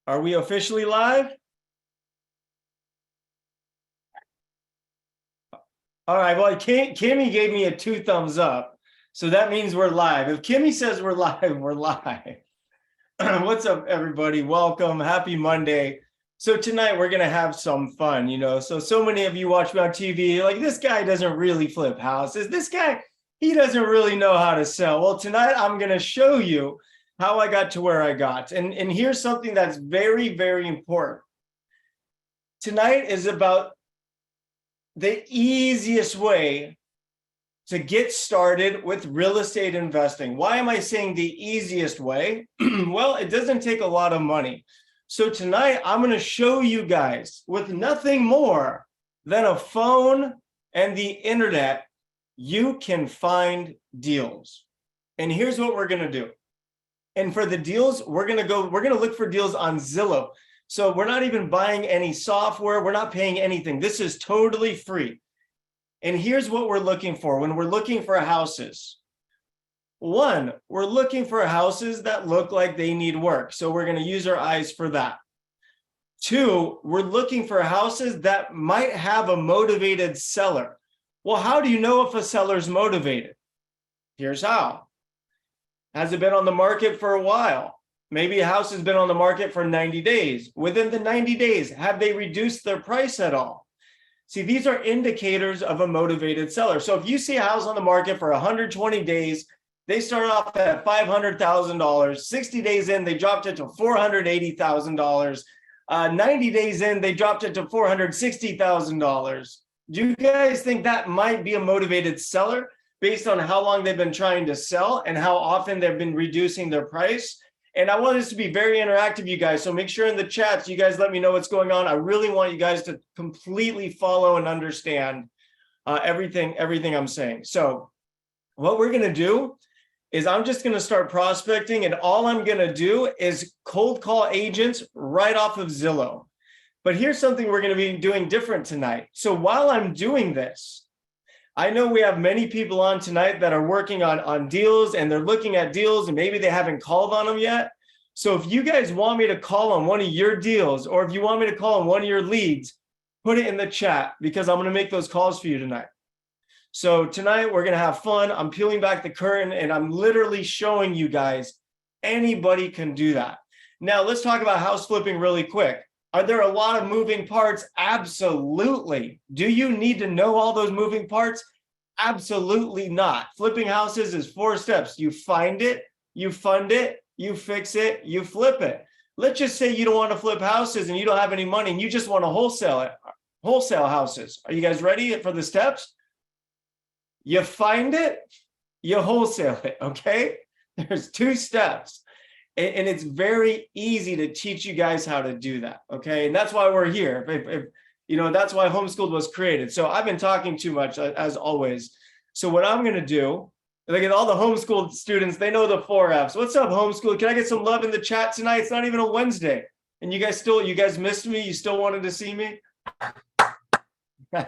Are we officially live? All right, well, Kimmy gave me a 2 thumbs up, so that means we're live. If Kimmy says we're live, we're live. What's up, everybody? Welcome. Happy Monday. So tonight we're gonna have some fun, So many of you watch me on TV, like, this guy doesn't really flip houses. This guy, he doesn't really know how to sell. Well, tonight I'm gonna show you how I got to where I got. And here's something that's very, very important. Tonight is about the easiest way to get started with real estate investing. Why am I saying the easiest way? Well, it doesn't take a lot of money. So tonight I'm going to show you guys with nothing more than a phone and the internet, you can find deals. And here's what we're going to do. And for the deals, we're going to look for deals on Zillow. So we're not even buying any software. We're not paying anything. This is totally free. And here's what we're looking for when we're looking for houses. One, we're looking for houses that look like they need work. So we're going to use our eyes for that. Two, we're looking for houses that might have a motivated seller. Well, how do you know if a seller's motivated? Here's how. Has it been on the market for a while? Maybe a house has been on the market for 90 days. Within the 90 days, have they reduced their price at all? See, these are indicators of a motivated seller. So if you see a house on the market for 120 days, they start off at $500,000. 60 days in, they dropped it to $480,000. 90 days in, they dropped it to $460,000. Do you guys think that might be a motivated seller based on how long they've been trying to sell and how often they've been reducing their price? And I want this to be very interactive, you guys. So make sure in the chats, you guys let me know what's going on. I really want you guys to completely follow and understand everything I'm saying. So what we're going to do is I'm just going to start prospecting. And all I'm going to do is cold call agents right off of Zillow. But here's something we're going to be doing different tonight. So while I'm doing this, I know we have many people on tonight that are working on deals and they're looking at deals and maybe they haven't called on them yet. So if you guys want me to call on one of your deals or if you want me to call on one of your leads, put it in the chat because I'm going to make those calls for you tonight. So tonight we're going to have fun. I'm peeling back the curtain and I'm literally showing you guys anybody can do that. Now let's talk about house flipping really quick. Are there a lot of moving parts? Absolutely. Do you need to know all those moving parts? Absolutely not. Flipping houses is 4 steps. You find it, you fund it, you fix it, you flip it. Let's just say you don't want to flip houses and you don't have any money and you just want to wholesale houses. Are you guys ready for the steps? You find it, you wholesale it, okay? There's 2 steps. And it's very easy to teach you guys how to do that, okay? And that's why we're here. That's why Homeschooled was created. So I've been talking too much, as always. So what I'm going to do, look at all the homeschooled students, they know the 4 Fs. What's up, homeschool? Can I get some love in the chat tonight? It's not even a Wednesday. And you guys missed me? You still wanted to see me? All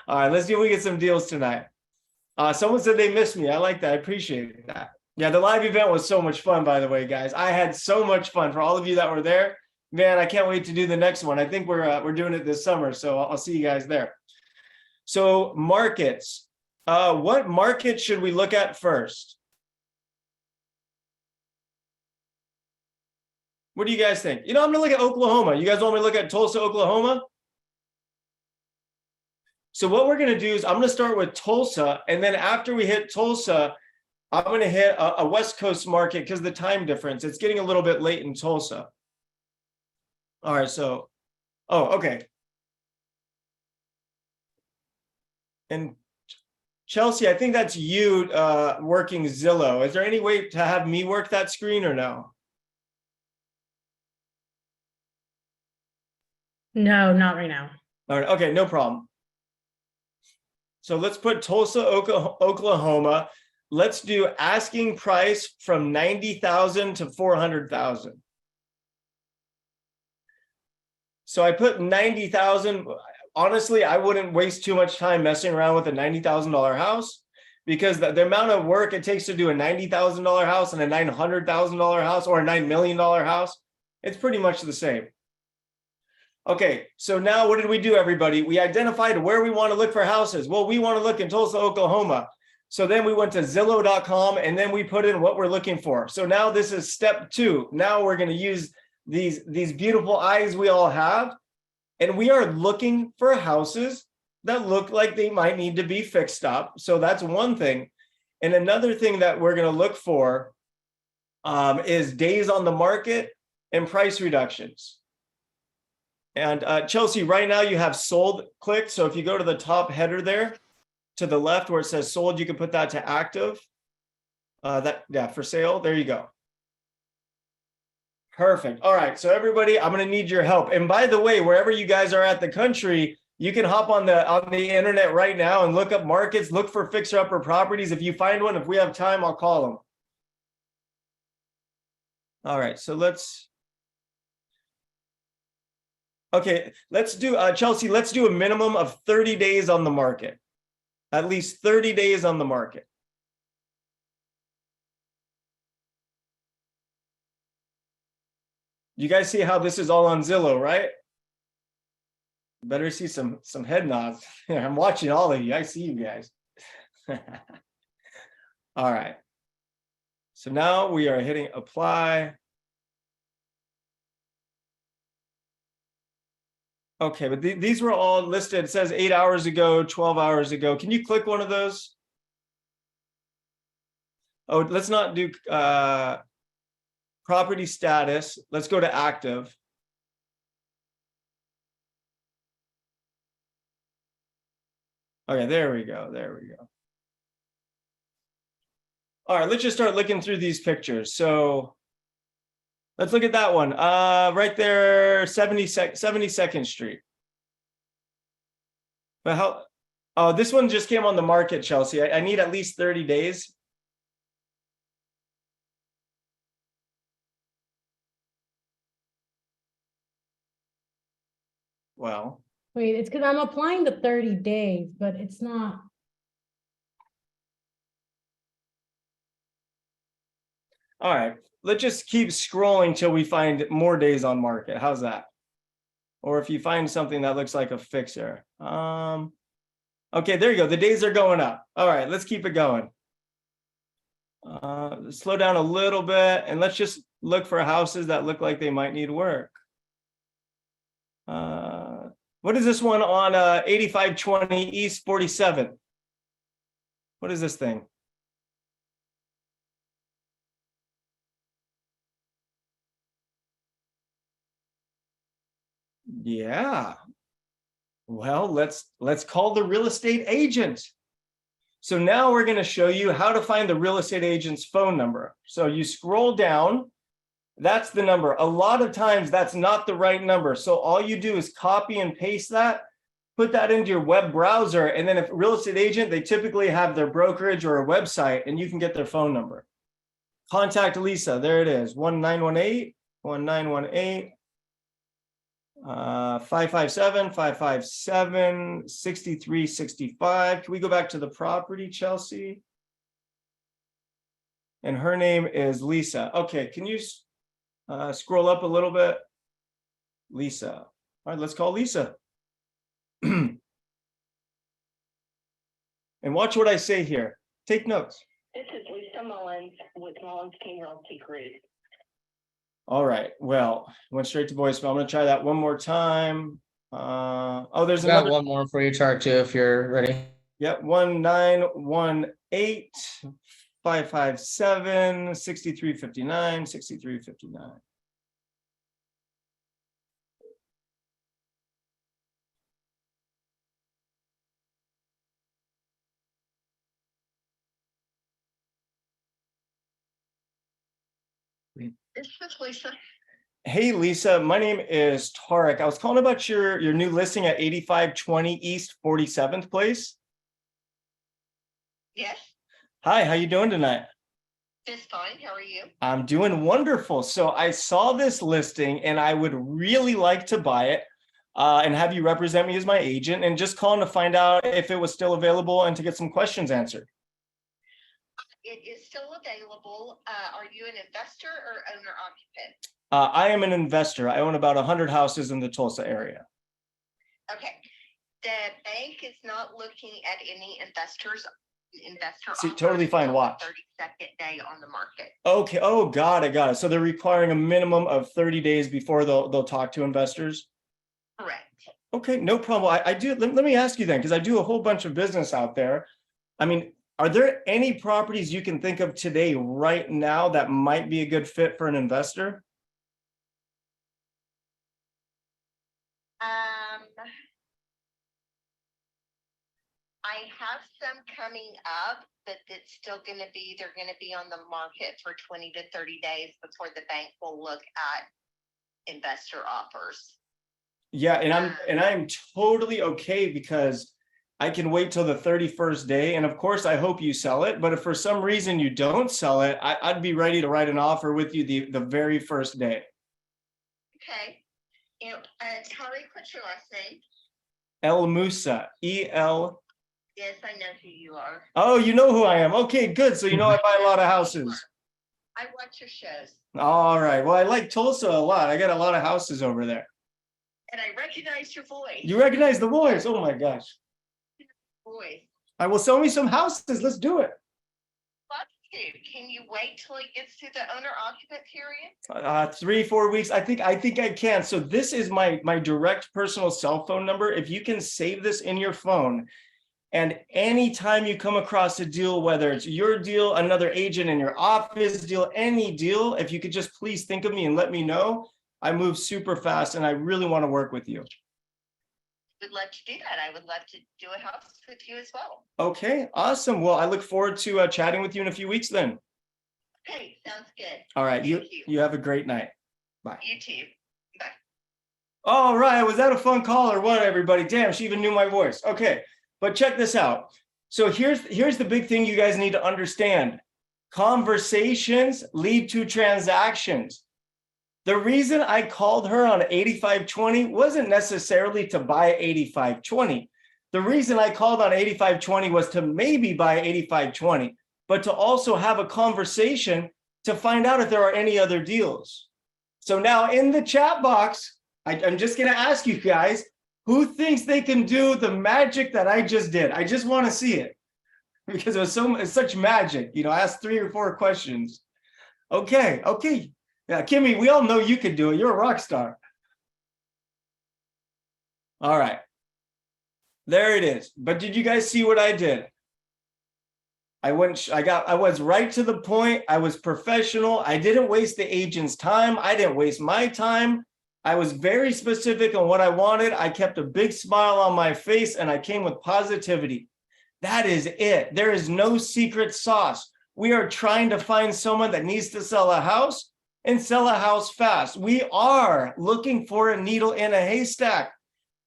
right, let's see if we get some deals tonight. Someone said they missed me. I like that. I appreciate that. Yeah, the live event was so much fun, by the way, guys. I had so much fun. For all of you that were there, man, I can't wait to do the next one. I think we're doing it this summer, so I'll see you guys there. So markets. What market should we look at first? What do you guys think? I'm going to look at Oklahoma. You guys want me to look at Tulsa, Oklahoma? So what we're going to do is I'm going to start with Tulsa, and then after we hit Tulsa, I'm going to hit a West Coast market because the time difference. It's getting a little bit late in Tulsa. All right, so, okay. And Chelsea, I think that's you working Zillow. Is there any way to have me work that screen or no? No, not right now. All right, okay, no problem. So let's put Tulsa, Oklahoma. Let's do asking price from 90,000 to 400,000. So I put 90,000. Honestly, I wouldn't waste too much time messing around with a $90,000 house because the amount of work it takes to do a $90,000 house and a $900,000 house or a $9 million house, It's pretty much the same. Okay, so now what did we do, everybody? We identified where we want to look for houses. Well, we want to look in Tulsa, Oklahoma. So then we went to Zillow.com and then we put in what we're looking for. So now this is step 2. Now we're going to use these beautiful eyes we all have. And we are looking for houses that look like they might need to be fixed up. So that's one thing. And another thing that we're going to look for is days on the market and price reductions. And Chelsea, right now you have sold clicked. So if you go to the top header there to the left where it says sold, you can put that to active. For sale. There you go. Perfect. All right. So everybody, I'm going to need your help. And by the way, wherever you guys are at the country, you can hop on the internet right now and look up markets, look for fixer-upper properties. If you find one, if we have time, I'll call them. All right. So let's do, Chelsea, let's do a minimum of 30 days on the market. At least 30 days on the market. You guys see how this is all on Zillow, right? Better see some head nods. I'm watching all of you. I see you guys. All right. So now we are hitting apply. Okay, but these were all listed. It says 8 hours ago, 12 hours ago. Can you click one of those? Oh, let's not do property status. Let's go to active. Okay, there we go. There we go. All right, let's just start looking through these pictures. So let's look at that one. Right there, 72nd Street. But how? Oh, this one just came on the market, Chelsea. I need at least 30 days. Well. Wait, it's because I'm applying the 30 days, but it's not. All right, let's just keep scrolling till we find more days on market. How's that? Or if you find something that looks like a fixer. Okay, there you go. The days are going up. All right, let's keep it going. Slow down a little bit and let's just look for houses that look like they might need work. What is this one on 8520 East 47? What is this thing? Yeah. Well, let's call the real estate agent. So now we're going to show you how to find the real estate agent's phone number. So you scroll down. That's the number. A lot of times that's not the right number. So all you do is copy and paste that, put that into your web browser. And then if real estate agent, they typically have their brokerage or a website and you can get their phone number. Contact Lisa. There it is. 1918 557-6365. Can we go back to the property, Chelsea? And her name is Lisa. Okay, can you scroll up a little bit? Lisa. All right, let's call Lisa. And watch what I say here. Take notes. This is Lisa Mullins with Mullins King Realty Group. All right. Well, went straight to voicemail. I'm going to try that one more time. Oh, there's another one more for you, chart too, if you're ready. Yep. 1918 557 6359 6359. This is Lisa. Hey, Lisa, my name is Tarek. I was calling about your new listing at 8520 East 47th Place. Yes, Hi, how you doing tonight? just fine. How are you? I'm doing wonderful. So I saw this listing and I would really like to buy it and have you represent me as my agent and just calling to find out if it was still available and to get some questions answered. It is still available. Are you an investor or owner occupant? I am an investor. I own about 100 houses in the Tulsa area. Okay. The bank is not looking at any investor See, totally offers fine. until the Watch. 32nd day on the market. Okay. Oh, got it. So they're requiring a minimum of 30 days before they'll talk to investors. Correct. Okay, no problem. I do. Let me ask you then, because I do a whole bunch of business out there. I mean, are there any properties you can think of today, right now, that might be a good fit for an investor? I have some coming up, but it's still they're gonna be on the market for 20 to 30 days before the bank will look at investor offers. Yeah, and I'm totally okay, because I can wait till the 31st day. And of course, I hope you sell it. But if for some reason you don't sell it, I'd be ready to write an offer with you the very first day. Okay. Tariq, what's your last name? El Musa, E-L. Yes, I know who you are. Oh, you know who I am. Okay, good. So you know I buy a lot of houses. I watch your shows. All right. Well, I like Tulsa a lot. I got a lot of houses over there. And I recognize your voice. You recognize the voice? Oh my gosh. Voice. I will sell me some houses. Let's do it. Love to. Can you wait till it gets to the owner occupant period? 3-4 weeks. I think I can. So this is my direct personal cell phone number. If you can save this in your phone, and anytime you come across a deal, whether it's your deal, another agent in your office deal, any deal, if you could just please think of me and let me know. I move super fast and I really want to work with you. Would love to do that. I would love to do a house with you as well. Okay, awesome. Well, I look forward to chatting with you in a few weeks then. Okay, sounds good. All right, Thank you have a great night. Bye. You too. Bye. All right, was that a fun call or what, everybody? Damn, she even knew my voice. Okay, but check this out. So here's the big thing you guys need to understand. Conversations lead to transactions. The reason I called her on 8520 wasn't necessarily to buy 8520. The reason I called on 8520 was to maybe buy 8520, but to also have a conversation to find out if there are any other deals. So now in the chat box, I'm just going to ask you guys, who thinks they can do the magic that I just did? I just want to see it, because it's such magic. You know, I asked 3 or 4 questions. Okay. Yeah, Kimmy, we all know you could do it. You're a rock star. All right. There it is. But did you guys see what I did? I was right to the point. I was professional. I didn't waste the agent's time. I didn't waste my time. I was very specific on what I wanted. I kept a big smile on my face and I came with positivity. That is it. There is no secret sauce. We are trying to find someone that needs to sell a house and sell a house fast. We are looking for a needle in a haystack.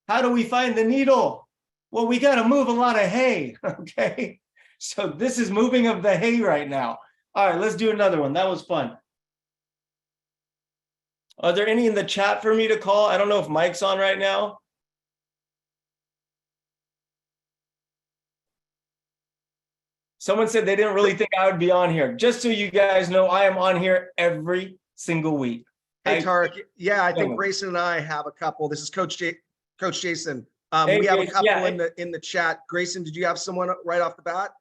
How do we find the needle? Well, we got to move a lot of hay, okay? So this is moving of the hay right now. All right, let's do another one. That was fun. Are there any in the chat for me to call? I don't know if Mike's on right now. Someone said they didn't really think I would be on here. Just so you guys know, I am on here every single week. Hey, Tariq. Yeah, I think Grayson and I have a couple. This is Coach Jason. Hey, we have a Jason, couple yeah. in the chat. Grayson, did you have someone right off the bat?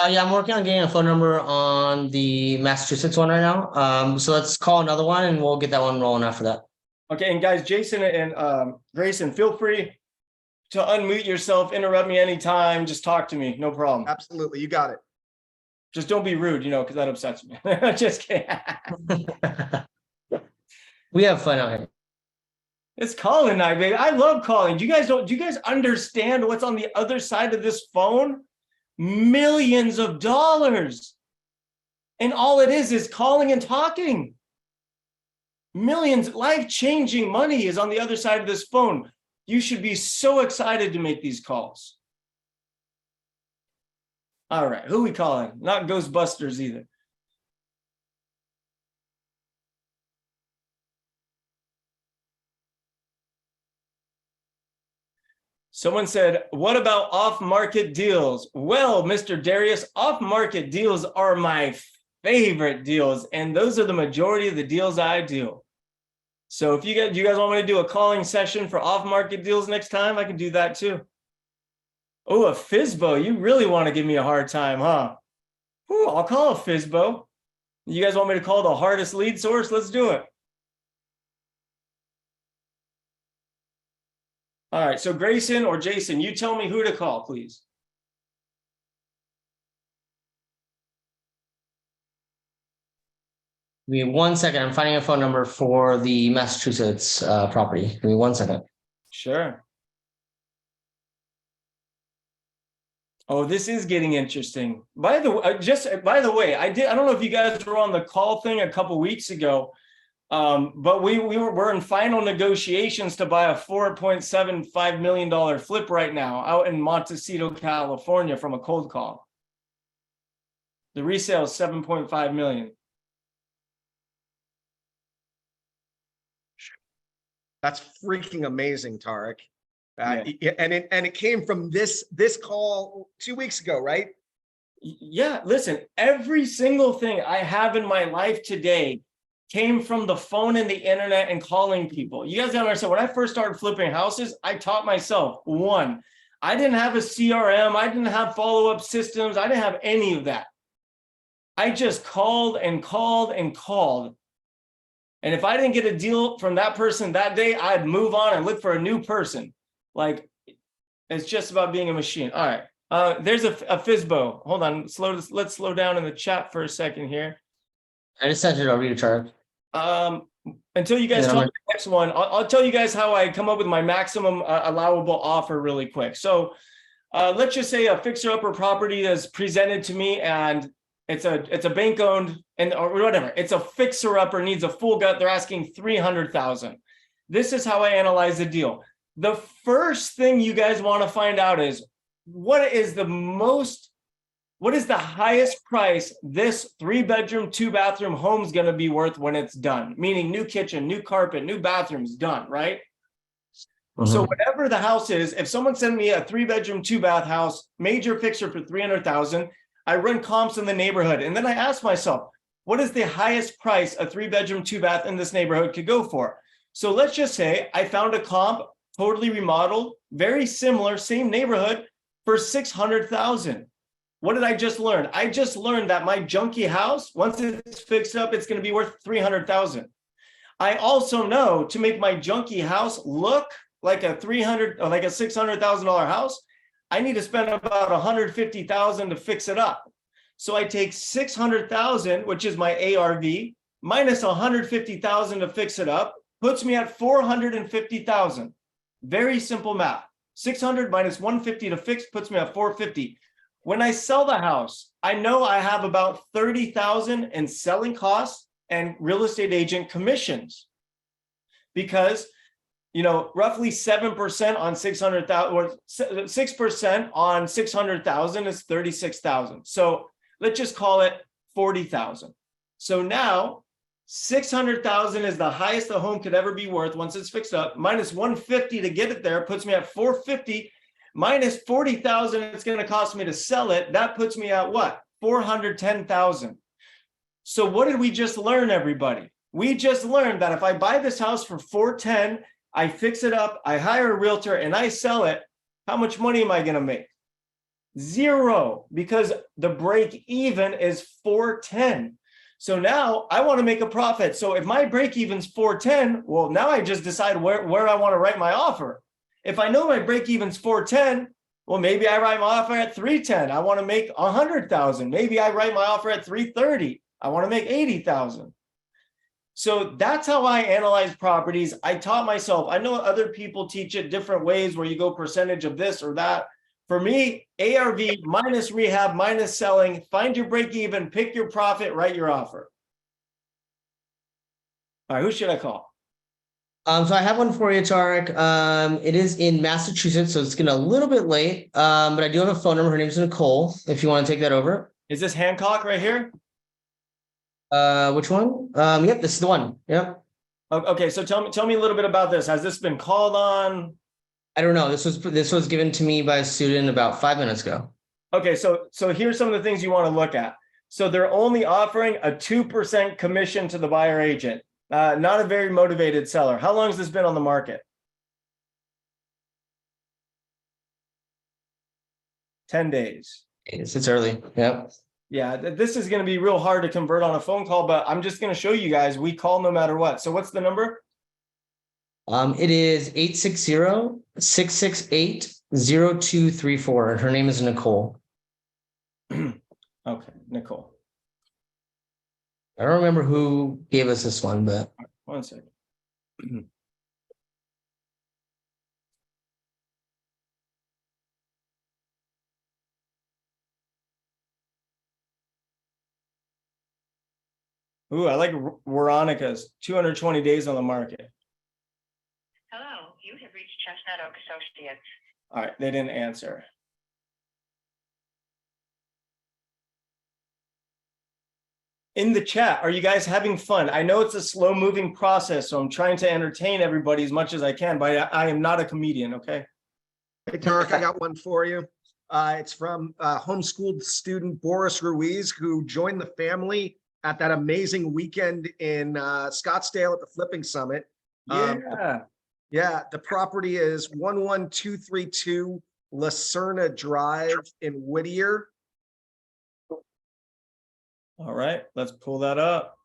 Yeah, I'm working on getting a phone number on the Massachusetts one right now. So let's call another one and we'll get that one rolling after that. Okay, and guys, Jason and Grayson, feel free to unmute yourself, interrupt me anytime, just talk to me, no problem. Absolutely, you got it. Just don't be rude, because that upsets me. Just kidding. We have fun out here. It's calling night, baby. I love calling. Do you guys understand what's on the other side of this phone? Millions of dollars. And all it is calling and talking. Millions, life-changing money is on the other side of this phone. You should be so excited to make these calls. All right, who we calling? Not Ghostbusters either. Someone said, what about off-market deals? Well, Mr. Darius, off-market deals are my favorite deals, and those are the majority of the deals I do. So if you guys want me to do a calling session for off-market deals next time, I can do that too. Oh, a FISBO. You really want to give me a hard time, huh? Whew, I'll call a FISBO. You guys want me to call the hardest lead source? Let's do it. All right, so Grayson or Jason, you tell me who to call, please. Give me 1 second. I'm finding a phone number for the Massachusetts property. Give me 1 second. Sure. Oh, this is getting interesting. By the way, I don't know if you guys were on the call thing a couple weeks ago, but we're in final negotiations to buy a $4.75 million flip right now out in Montecito, California from a cold call. The resale is 7.5 million. That's freaking amazing, Tarek. Yeah. And it came from this call 2 weeks ago, right? Yeah, listen, every single thing I have in my life today came from the phone and the internet and calling people. You guys don't understand. When I first started flipping houses, I taught myself, one, I didn't have a CRM. I didn't have follow-up systems. I didn't have any of that. I just called and called and called. And if I didn't get a deal from that person that day, I'd move on and look for a new person. Like, it's just about being a machine. All right. There's a FISBO. Hold on. Let's slow down in the chat for a second here. I just sent it over to you, Tarek. Until you guys Yeah, talk about the next one, I'll tell you guys how I come up with my maximum allowable offer really quick. So let's just say a fixer-upper property is presented to me and it's a bank owned or whatever. It's a fixer-upper, needs a full gut. They're asking $300,000. This is how I analyze the deal. The first thing you guys want to find out is what is the highest price this 3-bedroom, 2-bathroom home is going to be worth when it's done? Meaning new kitchen, new carpet, new bathrooms done, right? Mhm. So whatever the house is, if someone sent me a 3-bedroom, 2-bath house, major fixer for $300,000, I run comps in the neighborhood. And then I ask myself, what is the highest price a 3-bedroom, 2-bath in this neighborhood could go for? So let's just say I found a comp, totally remodeled, very similar, same neighborhood for $600,000. What did I just learn? I just learned that my junky house, once it's fixed up, it's going to be worth $300,000. I also know to make my junky house look like a $600,000 house, I need to spend about $150,000 to fix it up. So I take $600,000, which is my ARV, minus $150,000 to fix it up, puts me at $450,000. Very simple math. 600 minus 150 to fix puts me at 450. When I sell the house, I know I have about 30,000 in selling costs and real estate agent commissions, because roughly 7% on 600,000 or 6% on 600,000 is 36,000. So let's just call it 40,000. So now 600,000 is the highest the home could ever be worth once it's fixed up. Minus 150 to get it there puts me at 450. Minus 40,000 it's going to cost me to sell it. That puts me at what? 410,000. So what did we just learn, everybody? We just learned that if I buy this house for 410, I fix it up, I hire a realtor, and I sell it, how much money am I going to make? Zero, because the break even is 410. So now I want to make a profit. So if my break even's 410, well, now I just decide where I want to write my offer. If I know my break even's 410, well, maybe I write my offer at 310. I want to make 100,000. Maybe I write my offer at 330. I want to make 80,000. So that's how I analyze properties. I taught myself. I know other people teach it different ways where you go percentage of this or that. For me, ARV minus rehab minus selling, find your break even, pick your profit, write your offer. All right, who should I call? So I have one for you, Tarek. It is in Massachusetts, so it's getting a little bit late. But I do have a phone number. Her name's Nicole, if you want to take that over. Is this Hancock right here? Which one? Yep, this is the one. Yep. Okay, so tell me a little bit about this. Has this been called on? I don't know. This was given to me by a student about 5 minutes ago. Okay, so here's some of the things you want to look at. So they're only offering a 2% commission to the buyer agent. Not a very motivated seller. How long has this been on the market? 10 days. It's early. Yep. Yeah, this is going to be real hard to convert on a phone call, but I'm just going to show you guys, we call no matter what. So what's the number? It is 860-668-0234. And her name is Nicole. Okay, Nicole. I don't remember who gave us this one, but 1 second. Ooh, I like Veronica's 220 days on the market. Hello, you have reached Chestnut Oak Associates. All right, they didn't answer. In the chat, are you guys having fun? I know it's a slow moving process, so I'm trying to entertain everybody as much as I can, but I am not a comedian, okay? Hey, Tarek, I got one for you. It's from homeschooled student Boris Ruiz, who joined the family at that amazing weekend in Scottsdale at the Flipping Summit. Yeah. Yeah, the property is 11232 Lacerna Drive in Whittier. All right, let's pull that up.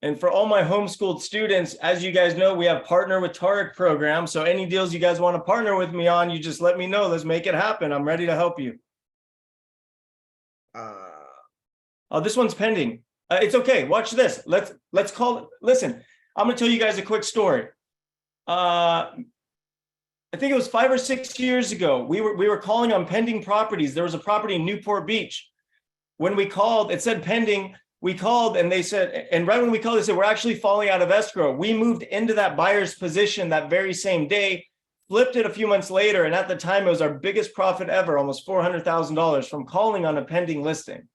And for all my homeschooled students, as you guys know, we have Partner with Tarek program. So any deals you guys want to partner with me on, you just let me know. Let's make it happen. I'm ready to help you. Oh, this one's pending. It's okay. Watch this. Let's call it. Listen, I'm going to tell you guys a quick story. I think it was 5 or 6 years ago. We were calling on pending properties. There was a property in Newport Beach. When we called, it said pending. We called and they said, and right when we called, they said, we're actually falling out of escrow. We moved into that buyer's position that very same day, flipped it a few months later. And at the time, it was our biggest profit ever, almost $400,000 from calling on a pending listing.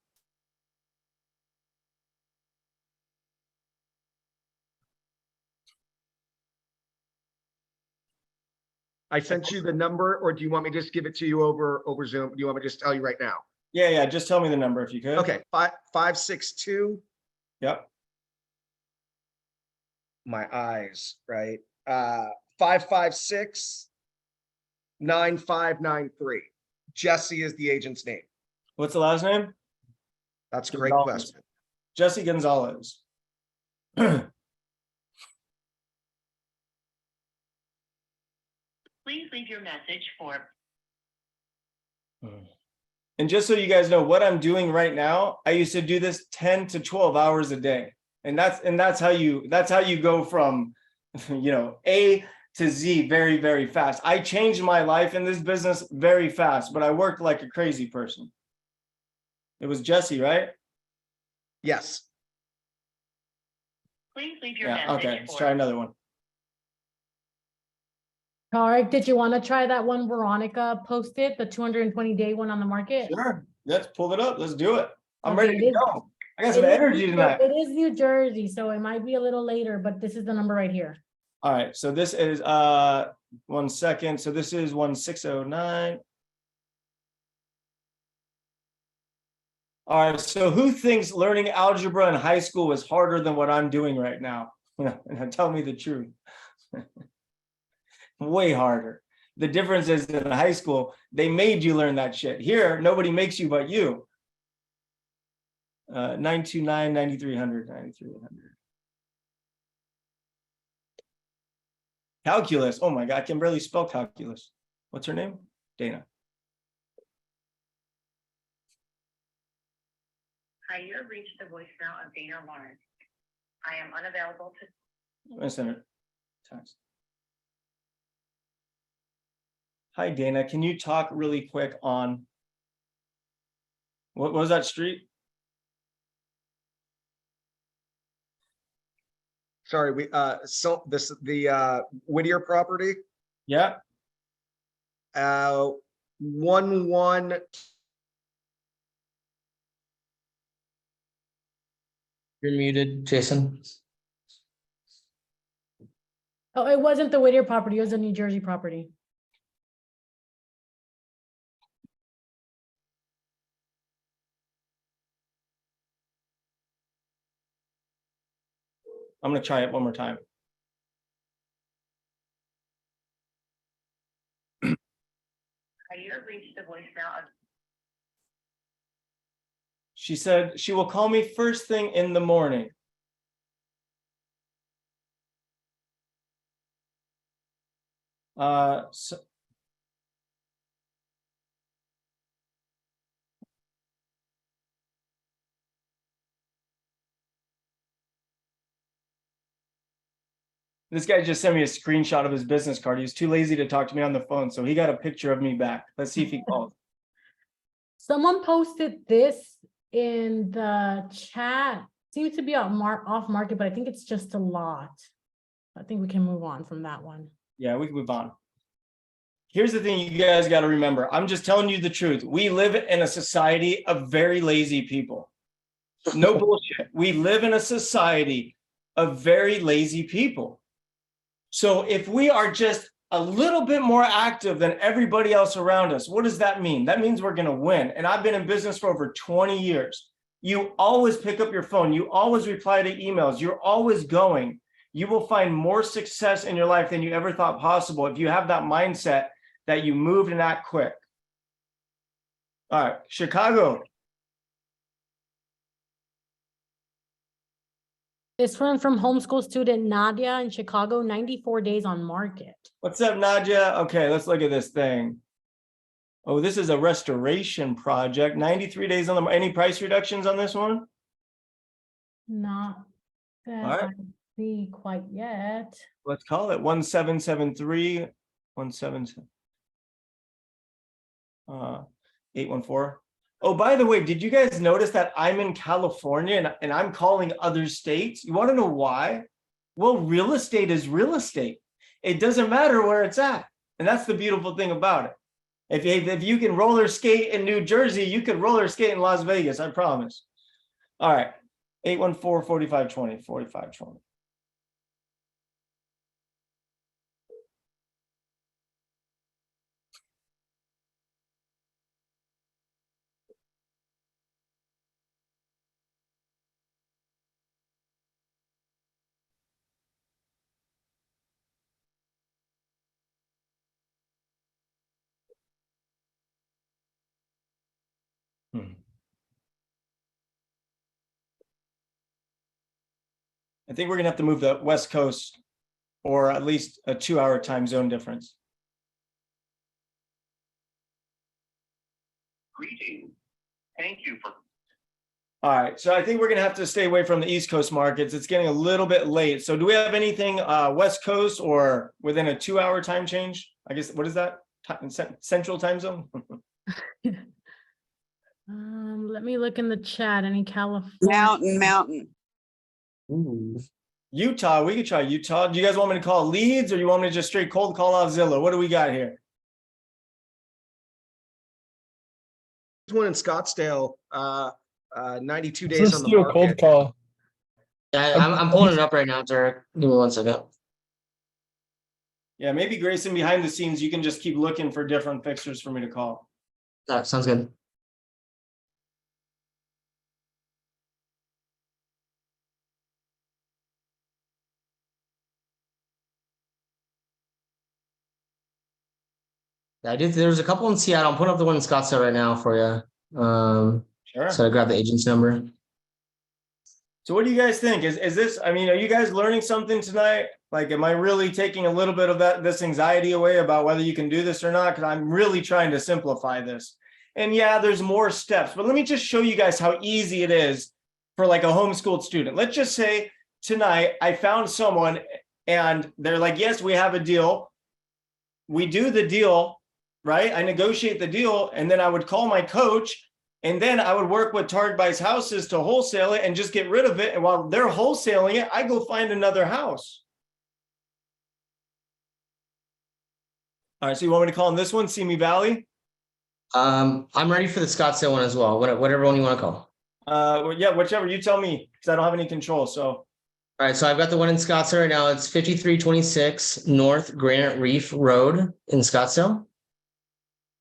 I sent you the number, or do you want me to just give it to you over Zoom? Do you want me to just tell you right now? Yeah, just tell me the number if you could. Okay, 562. Yep. My eyes, right? 556 9593. Jesse is the agent's name. What's the last name? That's a great Gonzalez. question. Jesse Gonzalez. Please leave your message for. And just so you guys know what I'm doing right now, I used to do this 10 to 12 hours a day. And that's how you go from, A to Z very, very fast. I changed my life in this business very fast, but I worked like a crazy person. It was Jesse, right? Yes. Please leave your Yeah, message. okay, let's try another one. Tarek, did you want to try that one Veronica posted, the 220-day one on the market? Sure, let's pull it up. Let's do it. I'm Okay, ready it to is- go. I got some It is energy New- tonight. It is New Jersey, so it might be a little later, but this is the number right here. All right, so this is 1 second. So this is 1609. All right, so who thinks learning algebra in high school was harder than what I'm doing right now? Tell me the truth. Way harder. The difference is in high school, they made you learn that shit. Here, nobody makes you but you. 929, 9300, 9300. Calculus. Oh my God, I can barely spell calculus. What's her name? Dana. Hi, you have reached the voicemail of Dana Lawrence. I am unavailable to. I'm gonna send her text. Hi, Dana. Can you talk really quick on what was that street? Sorry, the Whittier property. Yeah. 11. you're muted, Jason. Oh, it wasn't the Whittier property, it was a New Jersey property. I'm gonna try it one more time. You have reached the voicemail of She said she will call me first thing in the morning. So this guy just sent me a screenshot of his business card. He was too lazy to talk to me on the phone, so he got a picture of me back. Let's see if he calls. Someone posted this in the chat. Seems to be off market, but I think it's just a lot. I think we can move on from that one. Yeah, we can move on. Here's the thing you guys got to remember. I'm just telling you the truth. We live in a society of very lazy people. No bullshit. We live in a society of very lazy people. So if we are just a little bit more active than everybody else around us, what does that mean? That means we're going to win. And I've been in business for over 20 years. You always pick up your phone. You always reply to emails. You're always going. You will find more success in your life than you ever thought possible if you have that mindset that you move and act quick. All right, Chicago. This one from homeschool student Nadia in Chicago, 94 days on market. What's up, Nadia? Okay, let's look at this thing. Oh, this is a restoration project. 93 days on the, any price reductions on this one? Not that All right. I see quite yet. Let's call it 1773, 177. 814. Oh, by the way, did you guys notice that I'm in California and I'm calling other states? You want to know why? Well, real estate is real estate. It doesn't matter where it's at. And that's the beautiful thing about it. If you can roller skate in New Jersey, you can roller skate in Las Vegas, I promise. All right, 814-4520, 4520. I think we're gonna have to move the West Coast or at least a 2-hour time zone difference. Greetings. Thank you for. All right, so I think we're gonna have to stay away from the East Coast markets. It's getting a little bit late. So do we have anything West Coast or within a 2-hour time change? I guess, what is that? Central time zone? Let me look in the chat. Any California? Mountain. Ooh. Utah, we could try Utah. Do you guys want me to call leads or you want me to just straight cold call out Zillow? What do we got here? There's one in Scottsdale, 92 days Let's on the do a cold market. call. I'm pulling it up right now, Derek. Give me 1 second. Yeah, maybe Grayson, behind the scenes, you can just keep looking for different fixtures for me to call. That sounds good. I did. There's a couple in Seattle. I'm putting up the one in Scottsdale right now for you. Sure. So I grabbed the agent's number. So what do you guys think? Is this, I mean, are you guys learning something tonight? Like, am I really taking a little bit of this anxiety away about whether you can do this or not? Because I'm really trying to simplify this. And yeah, there's more steps, but let me just show you guys how easy it is for like a homeschooled student. Let's just say tonight I found someone and they're like, yes, we have a deal. We do the deal, right? I negotiate the deal and then I would call my coach and then I would work with Target Buys Houses to wholesale it and just get rid of it. And while they're wholesaling it, I go find another house. All right, so you want me to call on this one, Simi Valley? I'm ready for the Scottsdale one as well. Whatever one you want to call. Well, yeah, whichever, you tell me, because I don't have any control, so. All right, so I've got the one in Scottsdale right now. It's 5326 North Granite Reef Road in Scottsdale.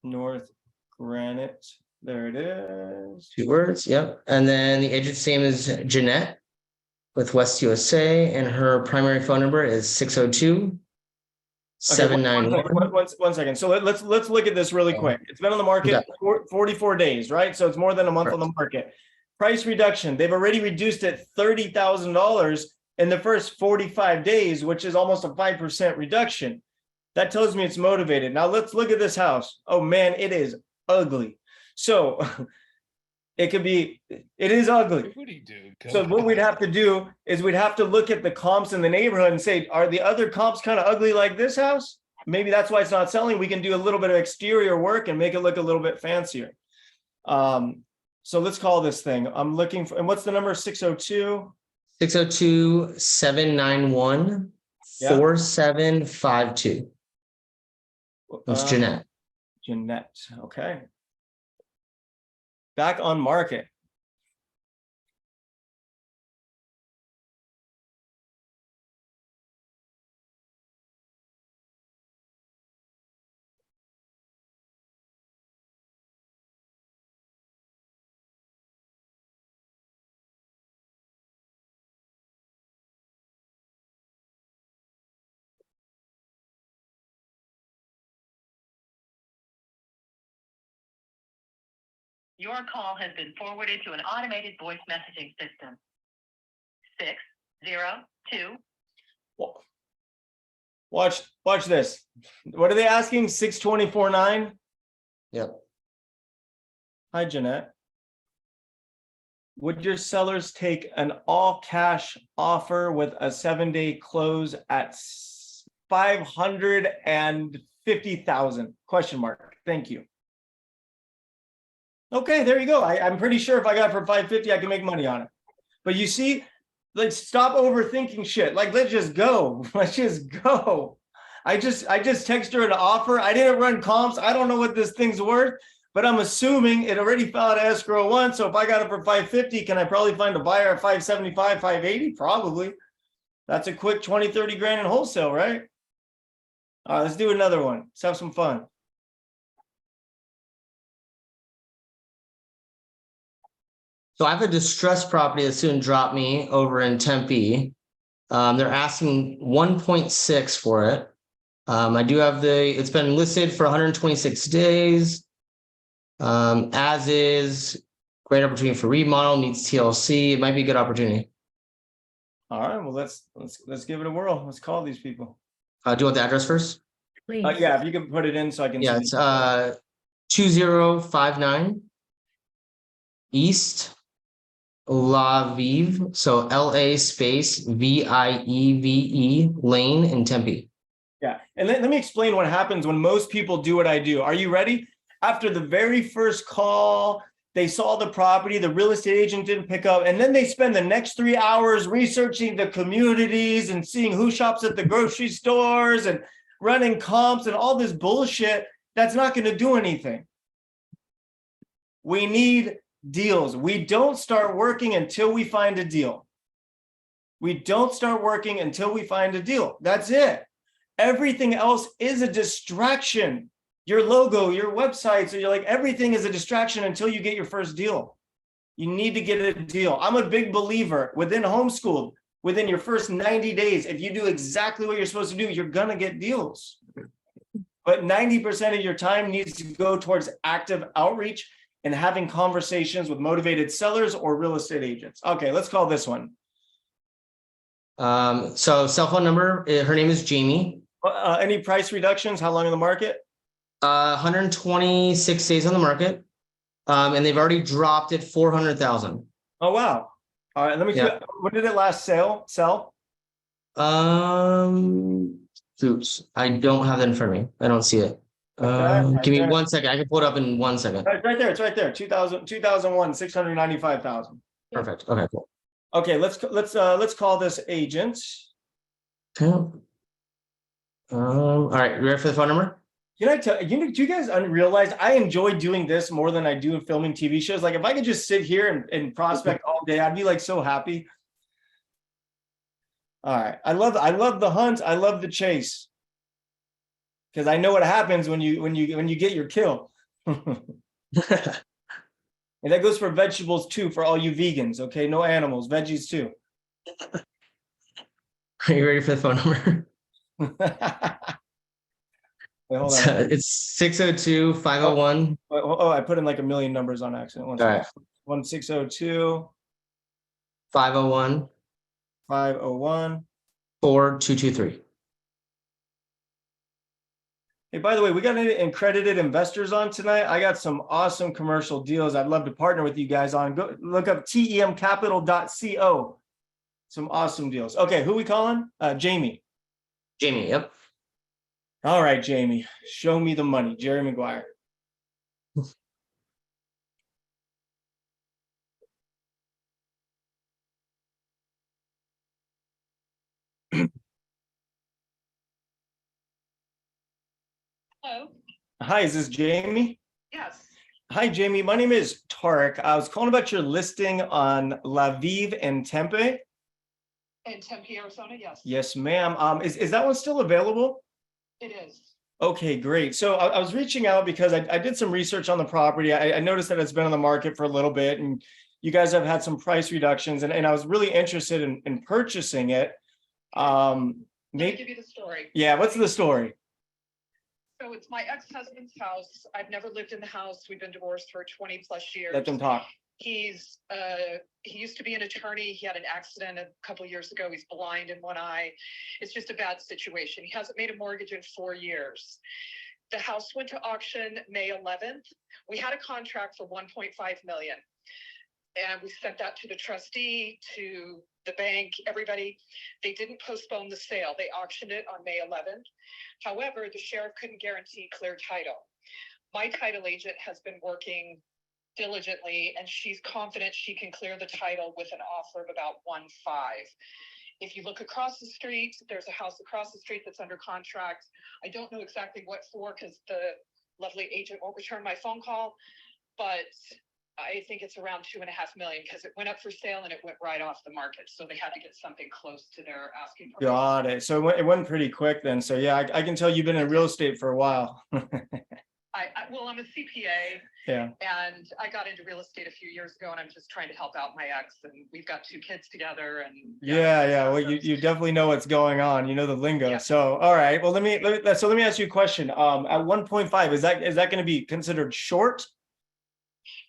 North Granite, there it is. 2 words, yep. And then the agent's name is Jeanette. with West USA, and her primary phone number is 602 791. One second. So let's look at this really Okay. quick. It's been on the market for 44 days, right? So it's more than a month on the market. Price reduction, they've already reduced it $30,000 in the first 45 days, which is almost a 5% reduction. That tells me it's motivated. Now let's look at this house. Oh man, it is ugly. So it is ugly. What do you do? So what we'd have to do is we'd have to look at the comps in the neighborhood and say, are the other comps kind of ugly like this house? Maybe that's why it's not selling. We can do a little bit of exterior work and make it look a little bit fancier. So let's call this thing. I'm looking for, and what's the number? 602? 602 791 4752. That's Jeanette. Jeanette, okay. Back on market. Your call has been forwarded to an automated voice messaging system. 602. Watch this. What are they asking? 624.9? Yep. Hi, Jeanette. Would your sellers take an all cash offer with a 7-day close at 550,000? Question mark. Thank you. Okay, there you go. I'm pretty sure if I got it for 550, I can make money on it. But you see, let's stop overthinking shit. Like, let's just go. Let's just go. I just text her an offer. I didn't run comps. I don't know what this thing's worth, but I'm assuming it already fell out of escrow once. So if I got it for 550, can I probably find a buyer at 575, 580? Probably. That's a quick 20, 30 grand in wholesale, right? All right, let's do another one. Let's have some fun. So I have a distressed property that soon dropped me over in Tempe. They're asking 1.6 for it. I do have it's been listed for 126 days. As is, great opportunity for remodel, needs TLC. It might be a good opportunity. All right, well, let's give it a whirl. Let's call these people. Do you want the address first? Please. Yeah, if you can put it in so I can Yeah, see. it's 2059 East La Vive, so LA space VIEVE Lane in Tempe. Yeah, and let me explain what happens when most people do what I do. Are you ready? After the very first call, they saw the property, the real estate agent didn't pick up, and then they spend the next 3 hours researching the communities and seeing who shops at the grocery stores and running comps and all this bullshit that's not going to do anything. We need deals. We don't start working until we find a deal. We don't start working until we find a deal. That's it. Everything else is a distraction. Your logo, your website, so you're like, everything is a distraction until you get your first deal. You need to get a deal. I'm a big believer within homeschool, within your first 90 days, if you do exactly what you're supposed to do, you're going to get deals. But 90% of your time needs to go towards active outreach and having conversations with motivated sellers or real estate agents. Okay, let's call this one. So cell phone number, her name is Jamie. Any price reductions? How long in the market? 126 days on the market. And they've already dropped it 400,000. Oh, wow. All right, let me see. Yeah. When did it last sell? Oops, I don't have that in front of me. I don't see it. Give me 1 second. I can pull it up in 1 second. Right there. It's right there. 2001, 695,000. Perfect. Okay, cool. Okay, let's call this agent. Okay. All right, you ready for the phone number? Can I tell you? Do you guys realize I enjoy doing this more than I do in filming TV shows? Like if I could just sit here and prospect all day, I'd be like so happy. All right, I love the hunt. I love the chase because I know what happens when you get your kill. And that goes for vegetables too, for all you vegans. Okay, no animals, veggies too. Are you ready for the phone number? Wait, hold on. It's 602-501. Oh, I put in like a million numbers on accident. One All right. second. 1602 501 501. 4223. Hey, by the way, we got any accredited investors on tonight. I got some awesome commercial deals I'd love to partner with you guys on. Go look up temcapital.co. Some awesome deals. Okay, who we calling? Jamie. Jamie, yep. All right, Jamie, show me the money. Jerry Maguire. Hello? Hi, is this Jamie? Yes. Hi, Jamie. My name is Tarek. I was calling about your listing on La Vive in Tempe. In Tempe, Arizona, yes. Yes, ma'am. Is that one still available? It is. Okay, great. So I was reaching out because I did some research on the property. I noticed that it's been on the market for a little bit and you guys have had some price reductions and I was really interested in purchasing it. Let me Maybe, give you the story. yeah, what's the story? So it's my ex-husband's house. I've never lived in the house. We've been divorced for 20 plus years. Let them talk. He used to be an attorney. He had an accident a couple of years ago. He's blind in one eye. It's just a bad situation. He hasn't made a mortgage in 4 years. The house went to auction May 11th. We had a contract for 1.5 million. And we sent that to the trustee, to the bank, everybody. They didn't postpone the sale. They auctioned it on May 11th. However, the sheriff couldn't guarantee clear title. My title agent has been working diligently and she's confident she can clear the title with an offer of about 1.5. If you look across the street, there's a house across the street that's under contract. I don't know exactly what for because the lovely agent won't return my phone call, but I think it's around 2.5 million because it went up for sale and it went right off the market. So they had to get something close to their asking price. Got it. So it went pretty quick then. So yeah, I can tell you've been in real estate for a while. Well, I'm a CPA. Yeah. And I got into real estate a few years ago and I'm just trying to help out my ex and we've got 2 kids together and. Yeah. Well, you definitely know what's going on. You know the lingo. Yeah. So, all right. Well, let me ask you a question. At 1.5, is that going to be considered short?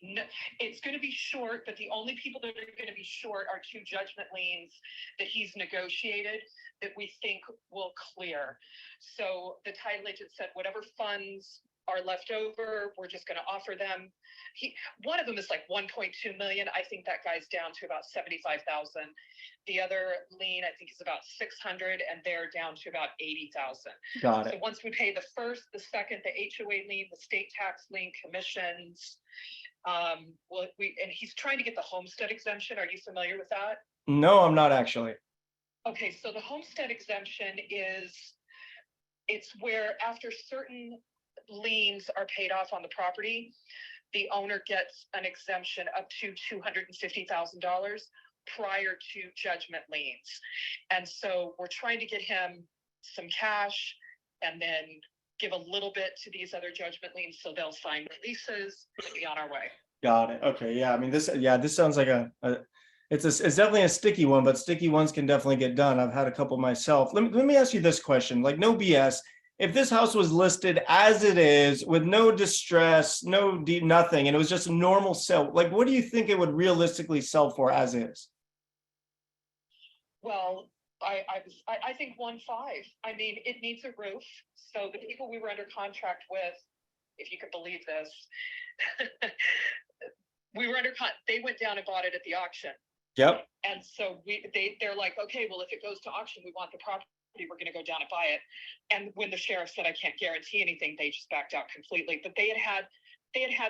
No, it's going to be short, but the only people that are going to be short are 2 judgment liens that he's negotiated that we think will clear. So the title agent said, whatever funds are left over, we're just going to offer them. One of them is like 1.2 million. I think that guy's down to about 75,000. The other lien, I think, is about 600, and they're down to about 80,000. Got So it. once we pay the first, the second, the HOA lien, the state tax lien, commissions, and he's trying to get the homestead exemption. Are you familiar with that? No, I'm not actually. Okay, so the homestead exemption it's where after certain liens are paid off on the property, the owner gets an exemption up to $250,000 prior to judgment liens. And so we're trying to get him some cash and then give a little bit to these other judgment liens so they'll sign releases and be on our way. Got it. Okay. Yeah. I mean, this sounds like it's definitely a sticky one, but sticky ones can definitely get done. I've had a couple myself. Let me ask you this question, like no BS. If this house was listed as it is with no distress, nothing, and it was just a normal sale, like what do you think it would realistically sell for as is? Well, I think 1.5. I mean, it needs a roof. So the people we were under contract with, if you could believe this, they went down and bought it at the auction. Yep. And so they're like, okay, well, if it goes to auction, we want the property. We're going to go down and buy it. And when the sheriff said, I can't guarantee anything, they just backed out completely. But they had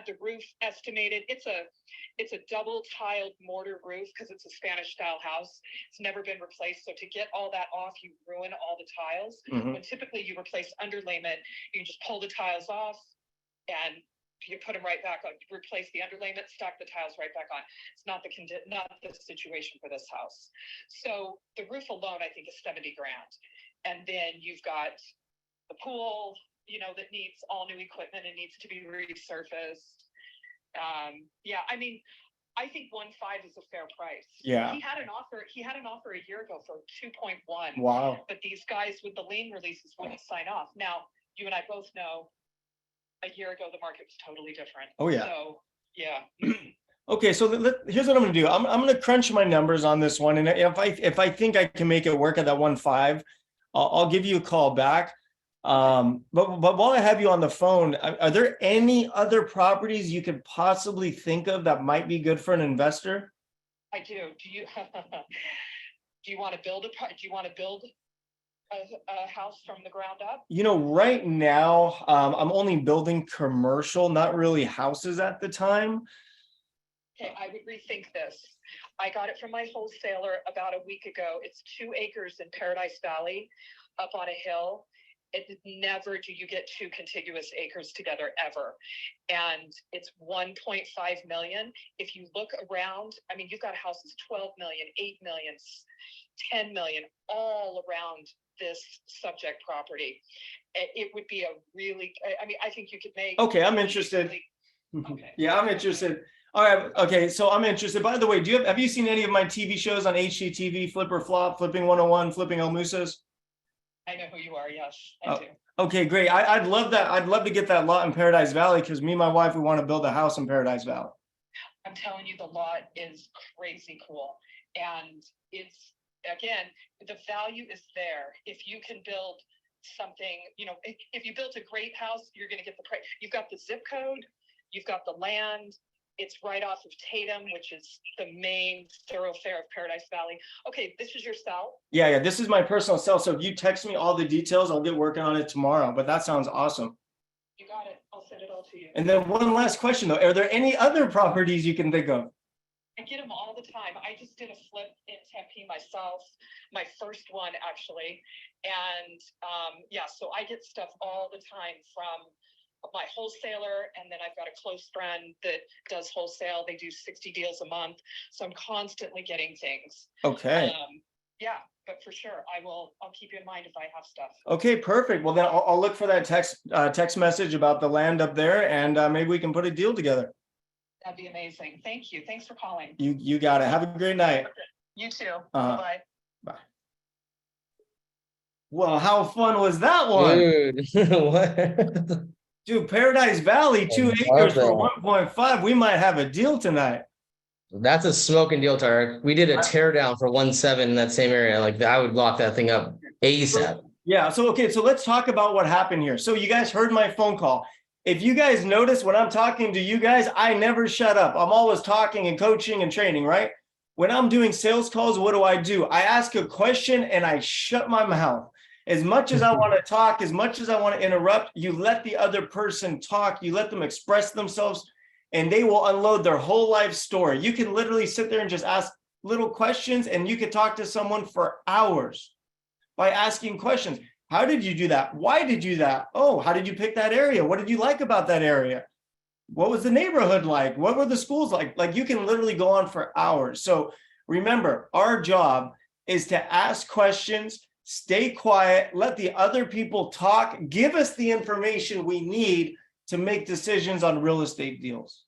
the roof estimated. It's a double tiled mortar roof because it's a Spanish style house. It's never been replaced. So to get all that off, you ruin all the tiles. Mhm. When typically you replace underlayment, you just pull the tiles off and you put them right back on, replace the underlayment, stack the tiles right back on. It's not the situation for this house. So the roof alone, I think, is 70 grand. And then you've got the pool, that needs all new equipment and needs to be resurfaced. Yeah, I mean, I think 1.5 is a fair price. Yeah. He had an offer a year ago for 2.1. Wow. But these guys with the lien releases wouldn't sign off. Now, you and I both know a year ago, the market was totally different. Oh, yeah. So, yeah. Okay, so here's what I'm gonna do. I'm gonna crunch my numbers on this one, and if I think I can make it work at that 1.5, I'll give you a call back. But while I have you on the phone, are there any other properties you could possibly think of that might be good for an investor? I do. Do you do you want to build a house from the ground up? You know, right now, I'm only building commercial, not really houses at the time. Okay, I would rethink this. I got it from my wholesaler about a week ago. It's 2 acres in Paradise Valley up on a hill. Never do you get 2 contiguous acres together ever. And it's 1.5 million. If you look around, I mean, you've got houses 12 million, 8 million, 10 million, all around this subject property. It would be a really, I mean, I think you could make. Okay, I'm interested. Okay. Yeah, I'm interested. All right. Okay, so I'm interested. By the way, have you seen any of my TV shows on HGTV? Flip or Flop, Flipping 101, Flipping El Musas? I know who you are. Yes, I do. Okay, great. I'd love that. I'd love to get that lot in Paradise Valley because me and my wife, we want to build a house in Paradise Valley. I'm telling you, the lot is crazy cool. And it's, again, the value is there. If you can build something, you know, if you built a great house, you're going to get the price. You've got the zip code, you've got the land. It's right off of Tatum, which is the main thoroughfare of Paradise Valley. Okay, this is your cell. Yeah, this is my personal cell. So if you text me all the details, I'll get working on it tomorrow. But that sounds awesome. You got it. I'll send it all to you. And then one last question though. Are there any other properties you can think of? I get them all the time. I just did a flip in Tempe myself, my first one actually. And yeah, so I get stuff all the time from my wholesaler, and then I've got a close friend that does wholesale. They do 60 deals a month. So I'm constantly getting things. Okay. Yeah, but for sure, I'll keep you in mind if I have stuff. Okay, perfect. Well, then I'll look for that text message about the land up there, and maybe we can put a deal together. That'd be amazing. Thank you. Thanks for calling. You got it. Have a great night. You too. Uh-huh. Bye. Well, how fun was that one? Dude, what? Dude, Paradise Valley, 2 acres for 1.5. We might have a deal tonight. That's a smoking deal, Tarek. We did a tear down for 1.7 in that same area. Like I would lock that thing up ASAP. Yeah. So, okay. So let's talk about what happened here. So you guys heard my phone call. If you guys notice when I'm talking to you guys, I never shut up. I'm always talking and coaching and training, right? When I'm doing sales calls, what do? I ask a question and I shut my mouth. As much as I want to talk, as much as I want to interrupt, you let the other person talk, you let them express themselves, and they will unload their whole life story. You can literally sit there and just ask little questions, and you could talk to someone for hours by asking questions. How did you do that? Why did you do that? Oh, how did you pick that area? What did you like about that area? What was the neighborhood like? What were the schools like? Like you can literally go on for hours. So remember, our job is to ask questions, stay quiet, let the other people talk, give us the information we need to make decisions on real estate deals.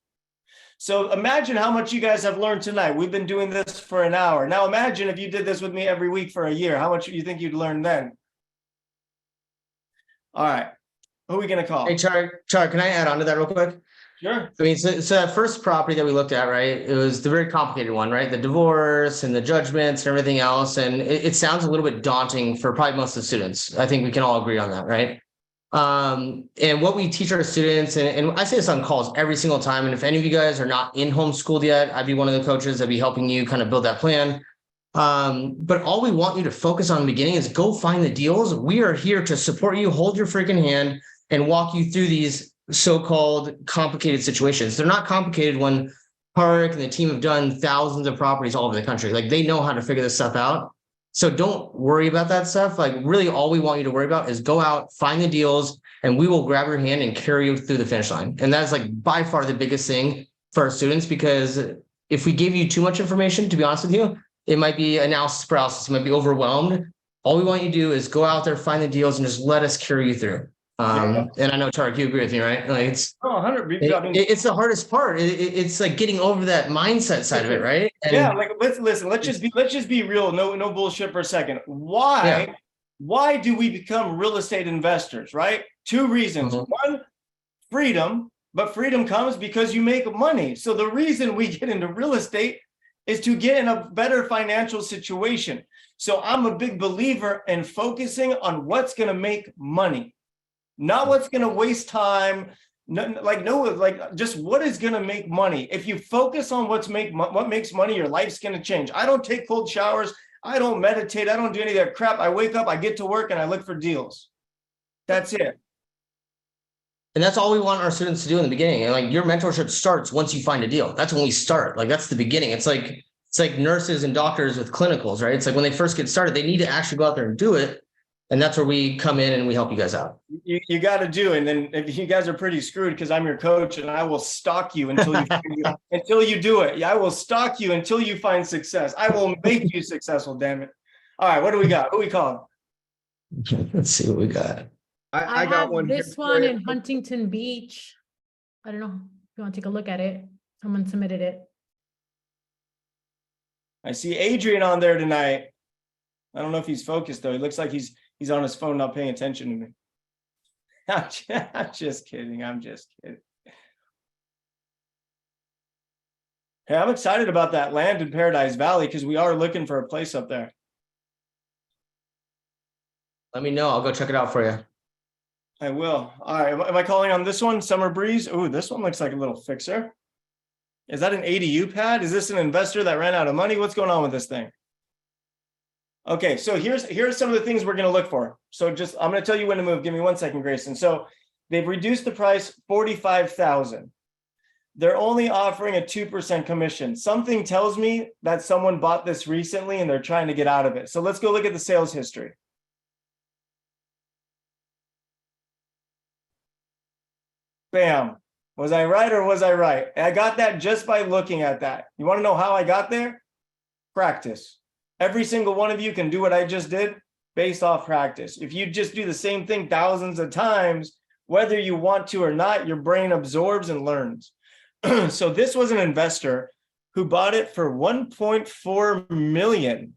So imagine how much you guys have learned tonight. We've been doing this for an hour. Now imagine if you did this with me every week for a year, how much do you think you'd learn then? All right, who are we gonna call? Hey, Tarek, can I add on to that real quick? Sure. I mean, so that first property that we looked at, right? It was the very complicated one, right? The divorce and the judgments and everything else. And it sounds a little bit daunting for probably most of the students. I think we can all agree on that, right? And what we teach our students, and I say this on calls every single time. And if any of you guys are not in homeschooled yet, I'd be one of the coaches that'd be helping you kind of build that plan. But all we want you to focus on in the beginning is go find the deals. We are here to support you, hold your freaking hand, and walk you through these so-called complicated situations. They're not complicated when Park and the team have done thousands of properties all over the country. Like they know how to figure this stuff out. So don't worry about that stuff. Like really all we want you to worry about is go out, find the deals, and we will grab your hand and carry you through the finish line. And that's like by far the biggest thing for our students, because if we give you too much information, to be honest with you, it might be analysis paralysis, it might be overwhelmed. All we want you to do is go out there, find the deals, and just let us carry you through. And I know Tarek, you agree with me, right? Like Oh, 100. I mean, it's the hardest part. It's like getting over that mindset side of it, right? And yeah, like let's listen. Let's just be real. No bullshit for a second. Yeah. Why do we become real estate investors? Right? Two reasons. Mhm. One, freedom, but freedom comes because you make money. So the reason we get into real estate is to get in a better financial situation. So I'm a big believer in focusing on what's going to make money, not what's going to waste time. Just what is going to make money. If you focus on what makes money, your life's going to change. I don't take cold showers. I don't meditate. I don't do any of that crap. I wake up, I get to work, and I look for deals. That's it. And that's all we want our students to do in the beginning. And like your mentorship starts once you find a deal. That's when we start. Like that's the beginning. It's like nurses and doctors with clinicals, right? It's like when they first get started, they need to actually go out there and do it. And that's where we come in and we help you guys out. You got to do it. And then if you guys are pretty screwed because I'm your coach and I will stalk you until you until you do it. Yeah, I will stalk you until you find success. I will make you successul, damn it. All right, what do we got? Who we calling? Let's see what we got. I got have one. here this for one you. in Huntington Beach. I don't know if you want to take a look at it. Someone submitted it. I see Adrian on there tonight. I don't know if he's focused though. He looks like he's on his phone, not paying attention to me. I'm just kidding. I'm just kidding. Hey, I'm excited about that land in Paradise Valley because we are looking for a place up there. Let me know. I'll go check it out for you. I will. All right. Am I calling on this one? Summer Breeze. Oh, this one looks like a little fixer. Is that an ADU pad? Is this an investor that ran out of money? What's going on with this thing? Okay, so here's some of the things we're going to look for. So I'm going to tell you when to move. Give me 1 second, Grayson. So they've reduced the price 45,000. They're only offering a 2% commission. Something tells me that someone bought this recently and they're trying to get out of it. So let's go look at the sales history. Bam. Was I right or was I right? I got that just by looking at that. You want to know how I got there? Practice. Every single one of you can do what I just did based off practice. If you just do the same thing thousands of times, whether you want to or not, your brain absorbs and learns. So this was an investor who bought it for 1.4 million.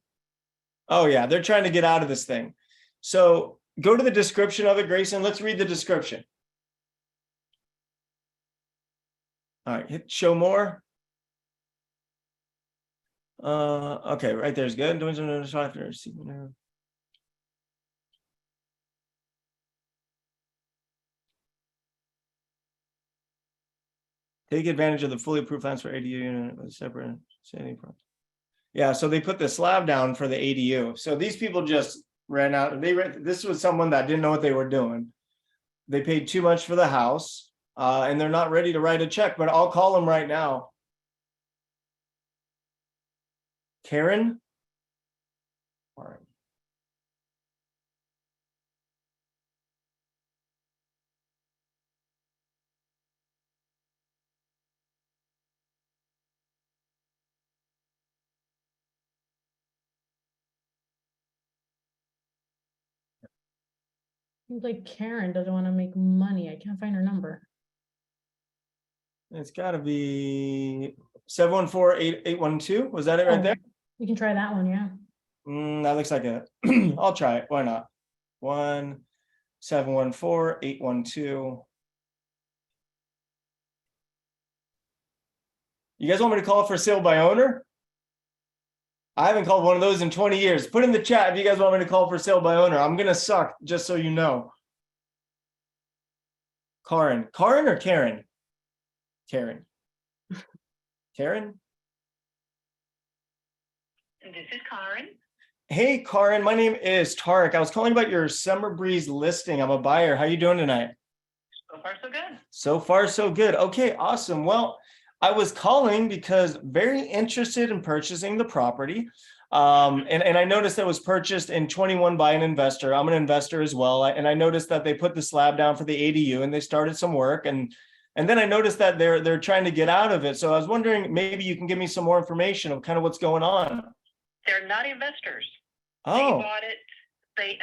Oh yeah, they're trying to get out of this thing. So go to the description of it, Grayson. Let's read the description. All right, hit show more. Okay, right there's good. Doing some take advantage of the fully approved plans for ADU unit with a separate standing front. Yeah, so they put the slab down for the ADU. So these people just ran out. This was someone that didn't know what they were doing. They paid too much for the house, and they're not ready to write a check. But I'll call them right now. Karen. All right. Seems like Karen doesn't want to make money. I can't find her number. It's got to be 714-8812. Was that it right there? You can try that one, yeah. That looks like it. I'll try it. Why not? 714-812. You guys want me to call for sale by owner? I haven't called one of those in 20 years. Put in the chat if you guys want me to call for sale by owner. I'm gonna suck, just so you know. Karen or Karen? Karen. Karen? This is Karen. Hey, Karen, my name is Tarek. I was calling about your Summer Breeze listing. I'm a buyer. How you doing tonight? So far, so good. So far, so good. Okay, awesome. Well, I was calling because very interested in purchasing the property. And I noticed that it was purchased in 21 by an investor. I'm an investor as well. And I noticed that they put the slab down for the ADU and they started some work. And then I noticed that they're trying to get out of it. So I was wondering, maybe you can give me some more information of kind of what's going on. They're not investors. Oh, They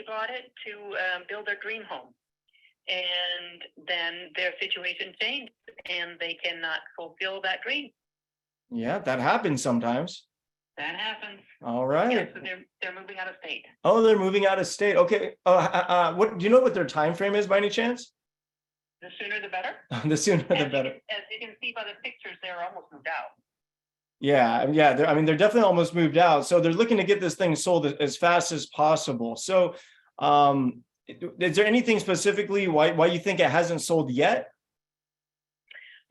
bought it to build their dream home. and then their situation changed and they cannot fulfill that dream. Yeah, that happens sometimes. That happens. All Yeah, right. so they're moving out of state. Oh, they're moving out of state. Okay. What do you know what their time frame is by any chance? The sooner the better. The sooner the As you better. can- As you can see by the pictures, they're almost moved out. Yeah, I mean, they're definitely almost moved out. So they're looking to get this thing sold as fast as possible. So, is there anything specifically why you think it hasn't sold yet?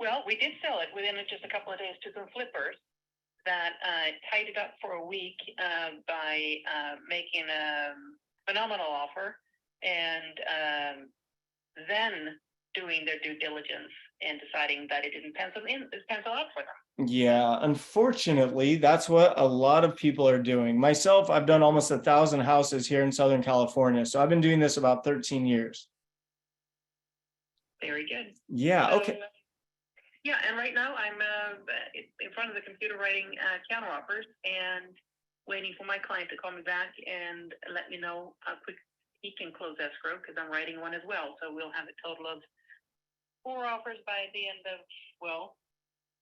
Well, we did sell it within just a couple of days to some flippers that tied it up for a week by making a phenomenal offer and then doing their due diligence and deciding that it didn't pencil out for them. Yeah, unfortunately, that's what a lot of people are doing. Myself, I've done almost 1,000 houses here in Southern California. So I've been doing this about 13 years. Very good. Yeah, So, okay. Yeah, and right now I'm in front of the computer writing counter offers and waiting for my client to call me back and let me know how quick he can close escrow because I'm writing one as well. So we'll have a total of 4 offers by the end of, well,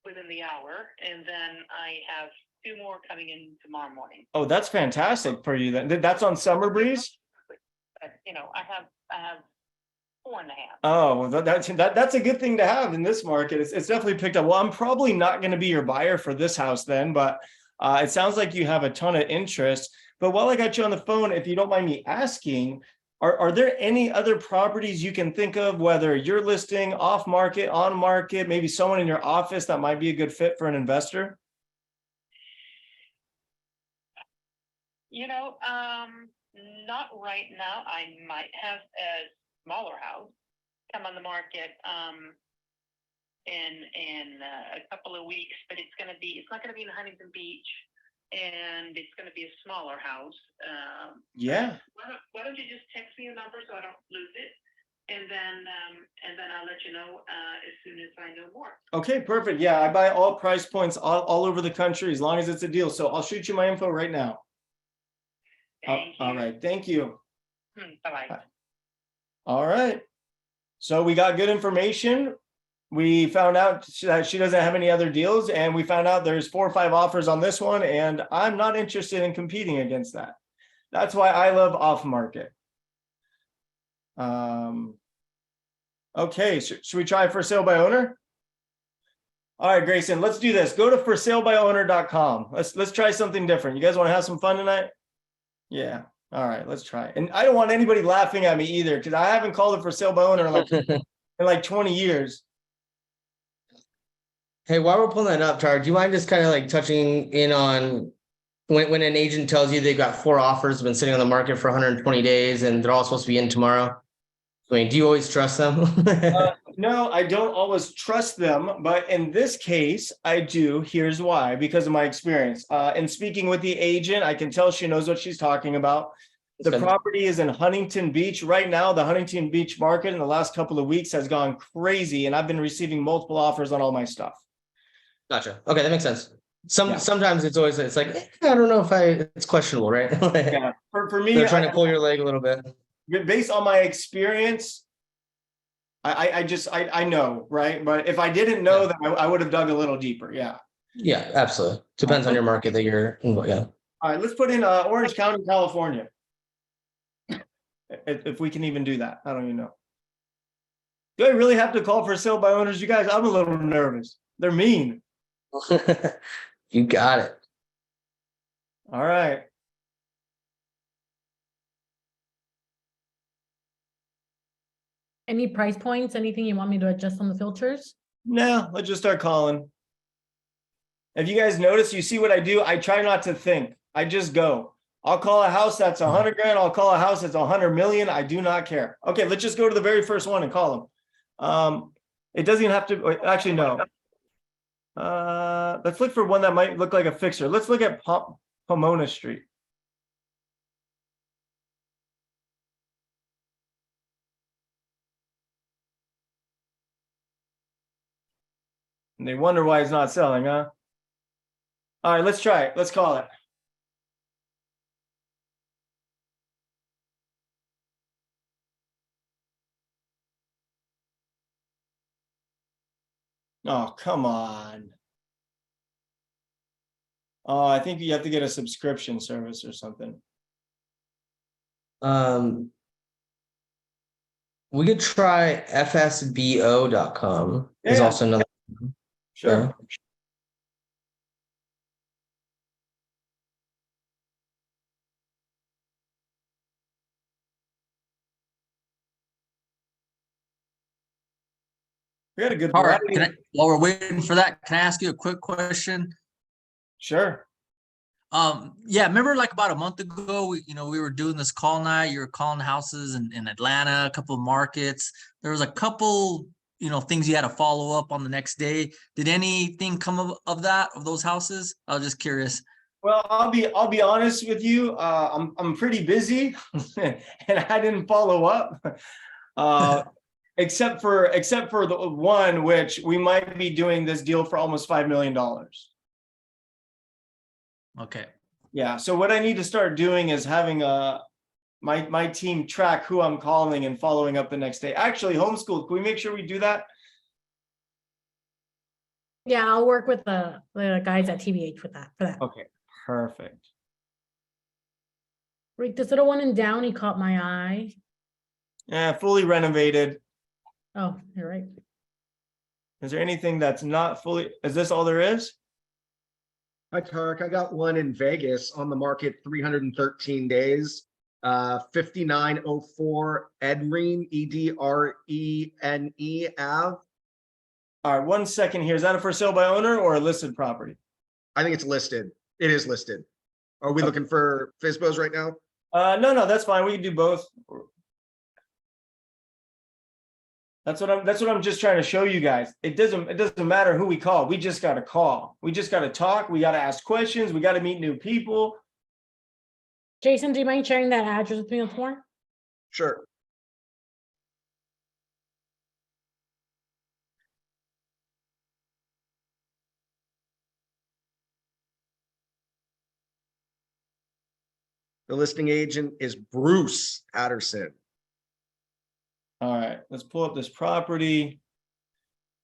within the hour. And then I have 2 more coming in tomorrow morning. Oh, that's fantastic for you then. That's on Summer Breeze? But, you know, I have 4.5. Oh, well, that's a good thing to have in this market. It's definitely picked up. Well, I'm probably not going to be your buyer for this house then, but it sounds like you have a ton of interest. But while I got you on the phone, if you don't mind me asking, are there any other properties you can think of, whether you're listing off market, on market, maybe someone in your office that might be a good fit for an investor? You know, not right now. I might have a smaller house come on the market in a couple of weeks, but it's not going to be in Huntington Beach, and it's going to be a smaller house. Yeah. Why don't you just text me a number so I don't lose it, and then I'll let you know as soon as I know more. Okay, perfect. Yeah, I buy all price points all over the country as long as it's a deal. So I'll shoot you my info right now. Thank you. All right. Thank you. Bye-bye. All right. So we got good information. We found out that she doesn't have any other deals, and we found out there's 4 or 5 offers on this one, and I'm not interested in competing against that. That's why I love off market. Okay, should we try for sale by owner? All right, Grayson, let's do this. Go to forsalebyowner.com. Let's try something different. You guys want to have some fun tonight? Yeah. All right, let's try. And I don't want anybody laughing at me either, because I haven't called it for sale by owner in like 20 years. Hey, while we're pulling that up, Tara, do you mind just kind of like touching in on when an agent tells you they've got 4 offers, been sitting on the market for 120 days, and they're all supposed to be in tomorrow? I mean, do you always trust them? No, I don't always trust them, but in this case, I do. Here's why, because of my experience. In speaking with the agent, I can tell she knows what she's talking about. The Okay. property is in Huntington Beach. Right now, the Huntington Beach market in the last couple of weeks has gone crazy, and I've been receiving multiple offers on all my stuff. Gotcha. Okay, that makes sense. Yeah. Sometimes it's like, I don't know if it's questionable, right? Yeah, for me, They're trying to pull your leg a little bit. based on my experience, I know, right? But if I didn't know, Yeah. then I would have dug a little deeper. Yeah. Yeah, absolutely. Depends on your market that you're in. Yeah. All right, let's put in Orange County, California. If we can even do that, I don't even know. Do I really have to call for sale by owners? You guys, I'm a little nervous. They're mean. You got it. All right. Any price points, anything you want me to adjust on the filters? No, let's just start calling. If you guys notice, you see what I do? I try not to think. I just go. I'll call a house that's 100 grand. I'll call a house that's 100 million. I do not care. Okay, let's just go to the very first one and call them. It doesn't even have to, actually, no. Let's look for one that might look like a fixer. Let's look at Pomona Street. And they wonder why it's not selling, huh? All right, let's try it. Let's call it. Oh, come on. Oh, I think you have to get a subscription service or something. We could try fsbo.com. Is Yeah. also another. Sure. We got a good All right, variety. while we're waiting for that, can I ask you a quick question? Sure. Yeah, remember like about a month ago, we were doing this call night, you were calling houses in Atlanta, a couple of markets. There was a couple, things you had to follow up on the next day. Did anything come of those houses? I was just curious. Well, I'll be honest with you. I'm pretty busy and I didn't follow up. Except for the one which we might be doing this deal for almost $5 million. Okay. Yeah, so what I need to start doing is having my team track who I'm calling and following up the next day. Actually, Homeschool, can we make sure we do that? Yeah, I'll work with the guys at TBH with that, for that. Okay, perfect. Rick, this little one in Downey caught my eye. Yeah, fully renovated. Oh, you're right. Is there anything that's not fully, is this all there is? Hi, Tarek. I got one in Vegas on the market 313 days. 5904 Edrene, Edrene Ave. All right, 1 second here. Is that a for sale by owner or a listed property? I think it's listed. It is listed. Are we looking for FSBOs right now? No, that's fine. We can do both. That's what I'm just trying to show you guys. It doesn't matter who we call. We just got to call. We just got to talk. We got to ask questions. We got to meet new people. Jason, do you mind sharing that address with me once more? Sure. The listing agent is Bruce Patterson. All right, let's pull up this property.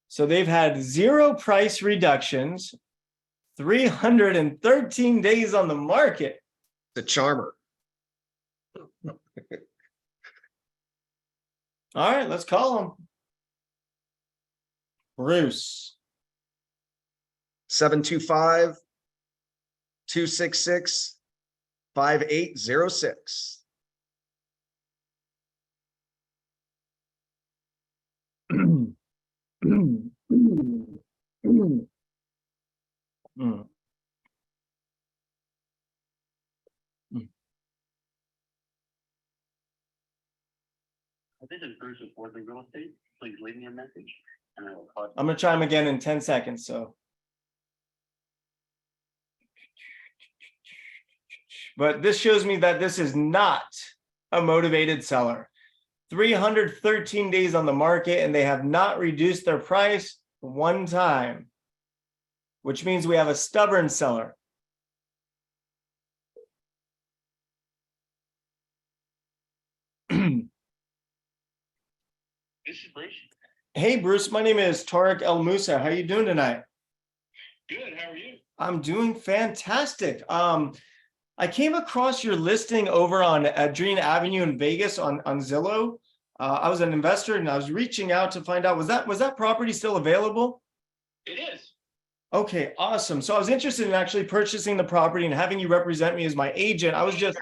So they've had 0 price reductions, 313 days on the market. The charmer. All right, let's call him. Bruce. 725-266-5806. This is Bruce with Worthy Real Estate. Please leave me a message and I will call. I'm gonna try him again in 10 seconds, so. But this shows me that this is not a motivated seller. 313 days on the market and they have not reduced their price one time, which means we have a stubborn seller. This is Bruce. Hey, Bruce, my name is Tarek El Moussa. How you doing tonight? Good, how are you? I'm doing fantastic. I came across your listing over on Edrene Avenue in Vegas on Zillow. I was an investor and I was reaching out to find out, was that property still available? It is. Okay, awesome. So I was interested in actually purchasing the property and having you represent me as my agent. I was just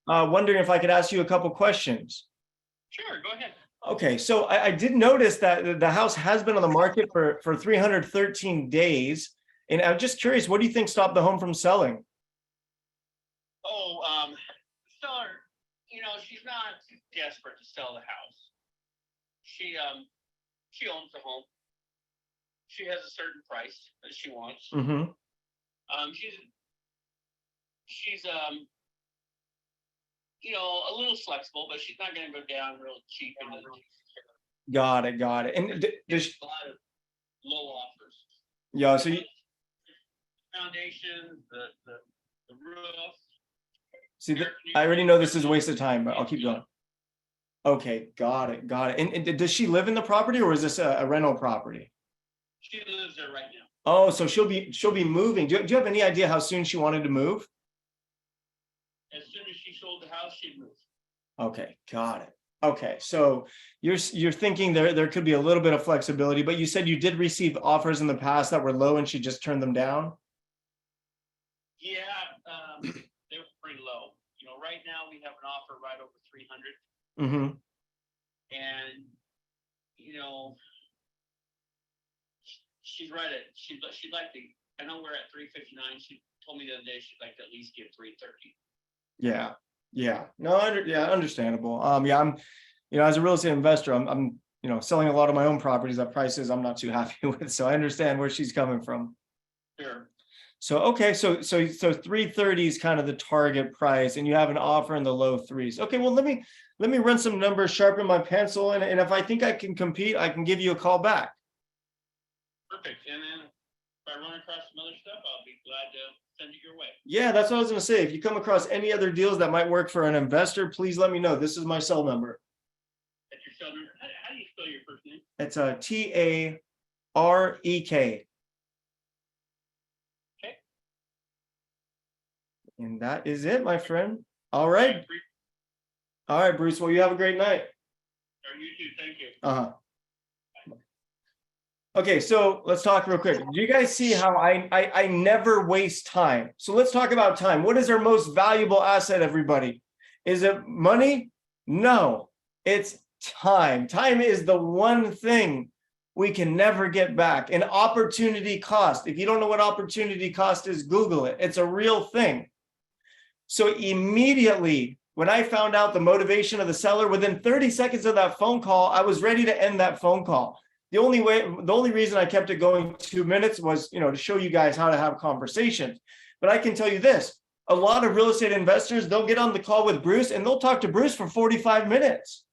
wondering if I could ask you a couple questions. Sure, go ahead. Okay, so I did notice that the house has been on the market for 313 days. And I'm just curious, what do you think stopped the home from selling? Oh, seller, she's not desperate to sell the house. She owns the home. She has a certain price that she wants. Mm-hmm. She's a little flexible, but she's not gonna go down real cheap into the. Got it. And There's a lot of low offers. yeah, so Foundation, the roof. see, I already know this is a waste of time, but I'll keep going. Okay, got it. And does she live in the property or is this a rental property? She lives there right now. Oh, so she'll be moving. Do you have any idea how soon she wanted to move? As soon as she sold the house, she'd move. Okay, got it. Okay, so you're thinking there could be a little bit of flexibility, but you said you did receive offers in the past that were low and she just turned them down? Yeah, they were pretty low. You know, right now we have an offer right over 300, Mm-hmm. and you know, she's right at she'd like to. I know we're at 359. She told me the other day she'd like to at least give 330. Yeah, yeah. No, understandable. Yeah, I'm, as a real estate investor, I'm selling a lot of my own properties at prices I'm not too happy with. So I understand where she's coming from. Sure. So, okay, so 330 is kind of the target price, and you have an offer in the low threes. Okay, well, let me run some numbers, sharpen my pencil, and if I think I can compete, I can give you a call back. Perfect. And then if I run across some other stuff, I'll be glad to send it your way. Yeah, that's what I was gonna say. If you come across any other deals that might work for an investor, please let me know. This is my cell number. That's your cell number. How do you spell your first name? It's TAREK. Okay. And that is it, my friend. All right. All right, Bruce. Well, you have a great night. Or you too. Thank you. Uh-huh. Okay, so let's talk real quick. Do you guys see how I never waste time? So let's talk about time. What is our most valuable asset, everybody? Is it money? No, it's time. Time is the one thing we can never get back. An opportunity cost. If you don't know what opportunity cost is, Google it. It's a real thing. So immediately, when I found out the motivation of the seller, within 30 seconds of that phone call, I was ready to end that phone call. The only reason I kept it going 2 minutes was, to show you guys how to have conversations. But I can tell you this, a lot of real estate investors, they'll get on the call with Bruce and they'll talk to Bruce for 45 minutes.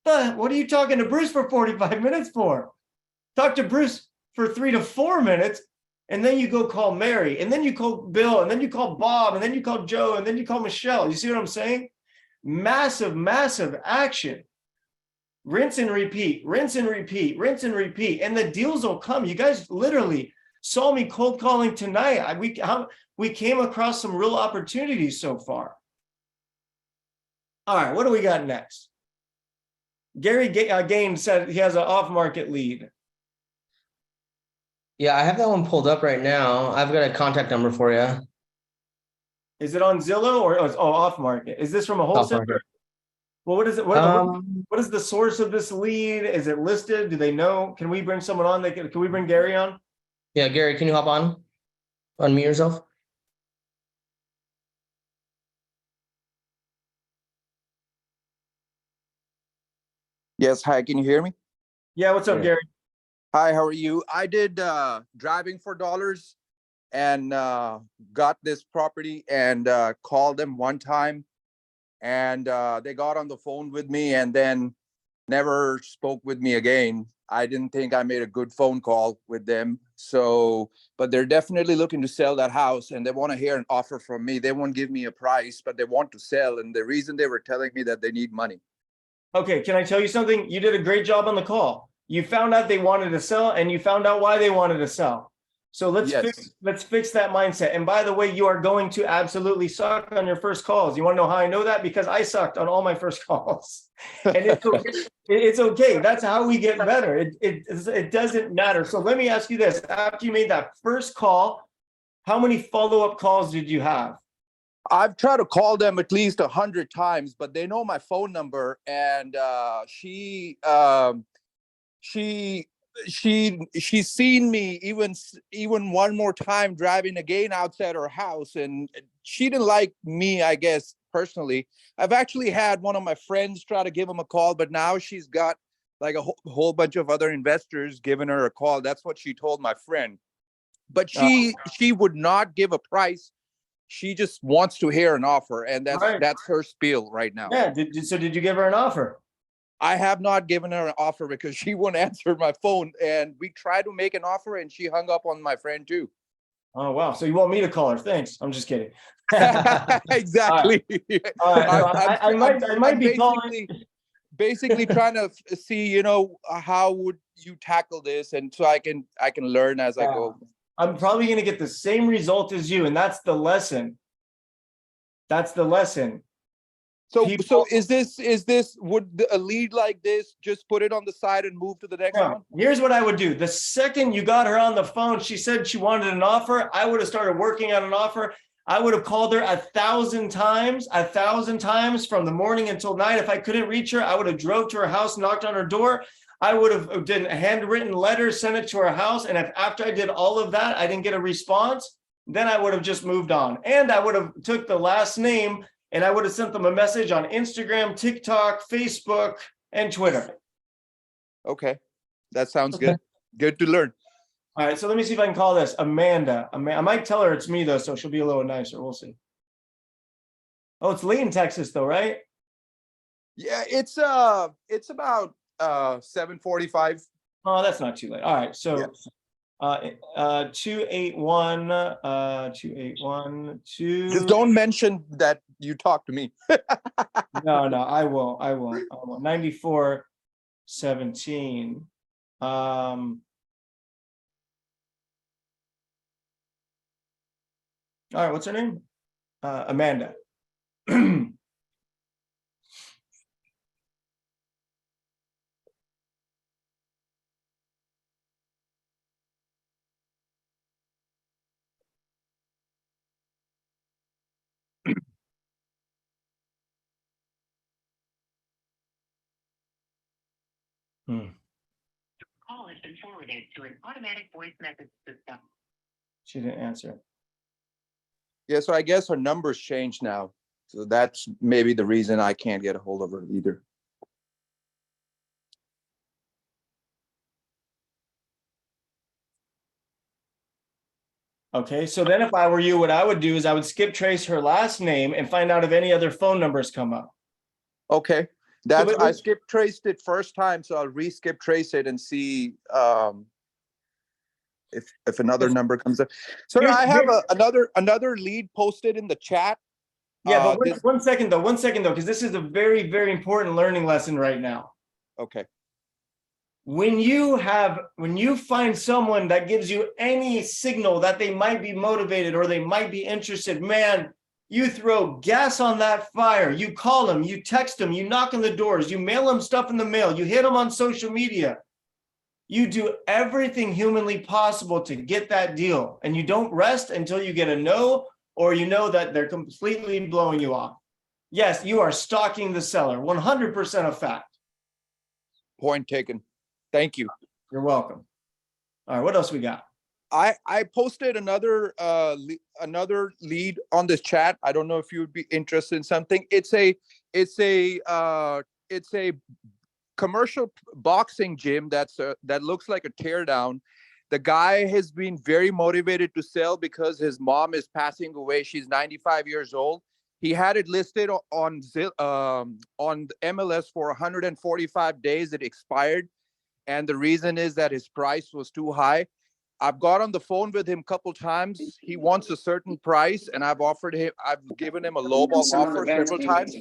What are you talking to Bruce for 45 minutes for? Talk to Bruce for 3 to 4 minutes, and then you go call Mary, and then you call Bill, and then you call Bob, and then you call Joe, and then you call Michelle. You see what I'm saying? Massive, massive action. Rinse and repeat, rinse and repeat, rinse and repeat, and the deals will come. You guys literally saw me cold calling tonight. We came across some real opportunities so far. All right, what do we got next? Gary Gaines said he has an off-market lead. Yeah, I have that one pulled up right now. I've got a contact number for you. Is it on Zillow or off-market? Is this from a wholesaler? Off-market. Well, what is it? What is the source of this lead? Is it listed? Do they know? Can we bring someone on? Can we bring Gary on? Yeah, Gary, can you hop on? Unmute yourself. Yes, hi, can you hear me? Yeah, what's up, Yeah. Gary? Hi, how are you? I did driving for dollars and got this property and called them one time, and they got on the phone with me and then never spoke with me again. I didn't think I made a good phone call with them. So, but they're definitely looking to sell that house and they want to hear an offer from me. They won't give me a price, but they want to sell. And the reason they were telling me that they need money. Okay, can I tell you something? You did a great job on the call. You found out they wanted to sell and you found out why they wanted to sell. So let's fix that mindset. And by the way, you are going to absolutely suck on your first calls. You want to know how I know that? Because I sucked on all my first calls. And it's okay. It's okay. That's how we get better. It doesn't matter. So let me ask you this. After you made that first call, how many follow-up calls did you have? I've tried to call them at least 100 times, but they know my phone number. And she's seen me even one more time driving again outside her house, and she didn't like me, I guess, personally. I've actually had one of my friends try to give him a call, but now she's got like a whole bunch of other investors giving her a call. That's what she told my friend. But she would not give a price. She just wants to hear an offer, and that's her spiel right now. Yeah. So did you give her an offer? I have not given her an offer because she wouldn't answer my phone, and we tried to make an offer and she hung up on my friend too. Oh, wow. So you want me to call her? Thanks. I'm just kidding. Exactly. All right. I might be calling. basically trying to see, how would you tackle this, and so I can learn as I go. I'm probably gonna get the same result as you, and that's the lesson. That's the lesson. So People- is this would a lead like this just put it on the side and move to the next one? No, here's what I would do. The second you got her on the phone, she said she wanted an offer. I would have started working on an offer. I would have called her 1,000 times from the morning until night. If I couldn't reach her, I would have drove to her house, knocked on her door. I would have done a handwritten letter, sent it to her house. And if after I did all of that, I didn't get a response, then I would have just moved on. And I would have took the last name and I would have sent them a message on Instagram, TikTok, Facebook, and Twitter. Okay, that sounds Okay. good. Good to learn. All right, so let me see if I can call this Amanda. I might tell her it's me though, so she'll be a little nicer. We'll see. Oh, it's Lee in Texas though, right? Yeah, it's about 7:45. Oh, that's not too late. All right, so Yeah. 281 281 Just don't mention that you talked to me. No, I won't. 9417. All right, what's her name? Amanda. Call has been forwarded to an automatic voice message system. She didn't answer. Yeah, so I guess her number's changed now. So that's maybe the reason I can't get a hold of her either. Okay, so then if I were you, what I would do is I would skip trace her last name and find out if any other phone numbers come up. Okay, that's but- I skip traced it first time, so I'll re-skip trace it and see if another number comes up. So Here's- I have another lead posted in the chat. Yeah, but this- one second though, because this is a very, very important learning lesson right now. Okay, When you find someone that gives you any signal that they might be motivated or they might be interested, man, you throw gas on that fire. You call them, you text them, you knock on the doors, you mail them stuff in the mail, you hit them on social media. You do everything humanly possible to get that deal, and you don't rest until you get a no, or you know that they're completely blowing you off. Yes, you are stalking the seller, 100% a fact. point taken. Thank you. You're welcome. All right, what else we got? I posted another lead on this chat. I don't know if you would be interested in something. It's a commercial boxing gym that looks like a teardown. The guy has been very motivated to sell because his mom is passing away. She's 95 years old. He had it listed on MLS for 145 days. It expired. And the reason is that his price was too high. I've got on the phone with him a couple times. He wants a certain price, and I've given him a lowball offer several times.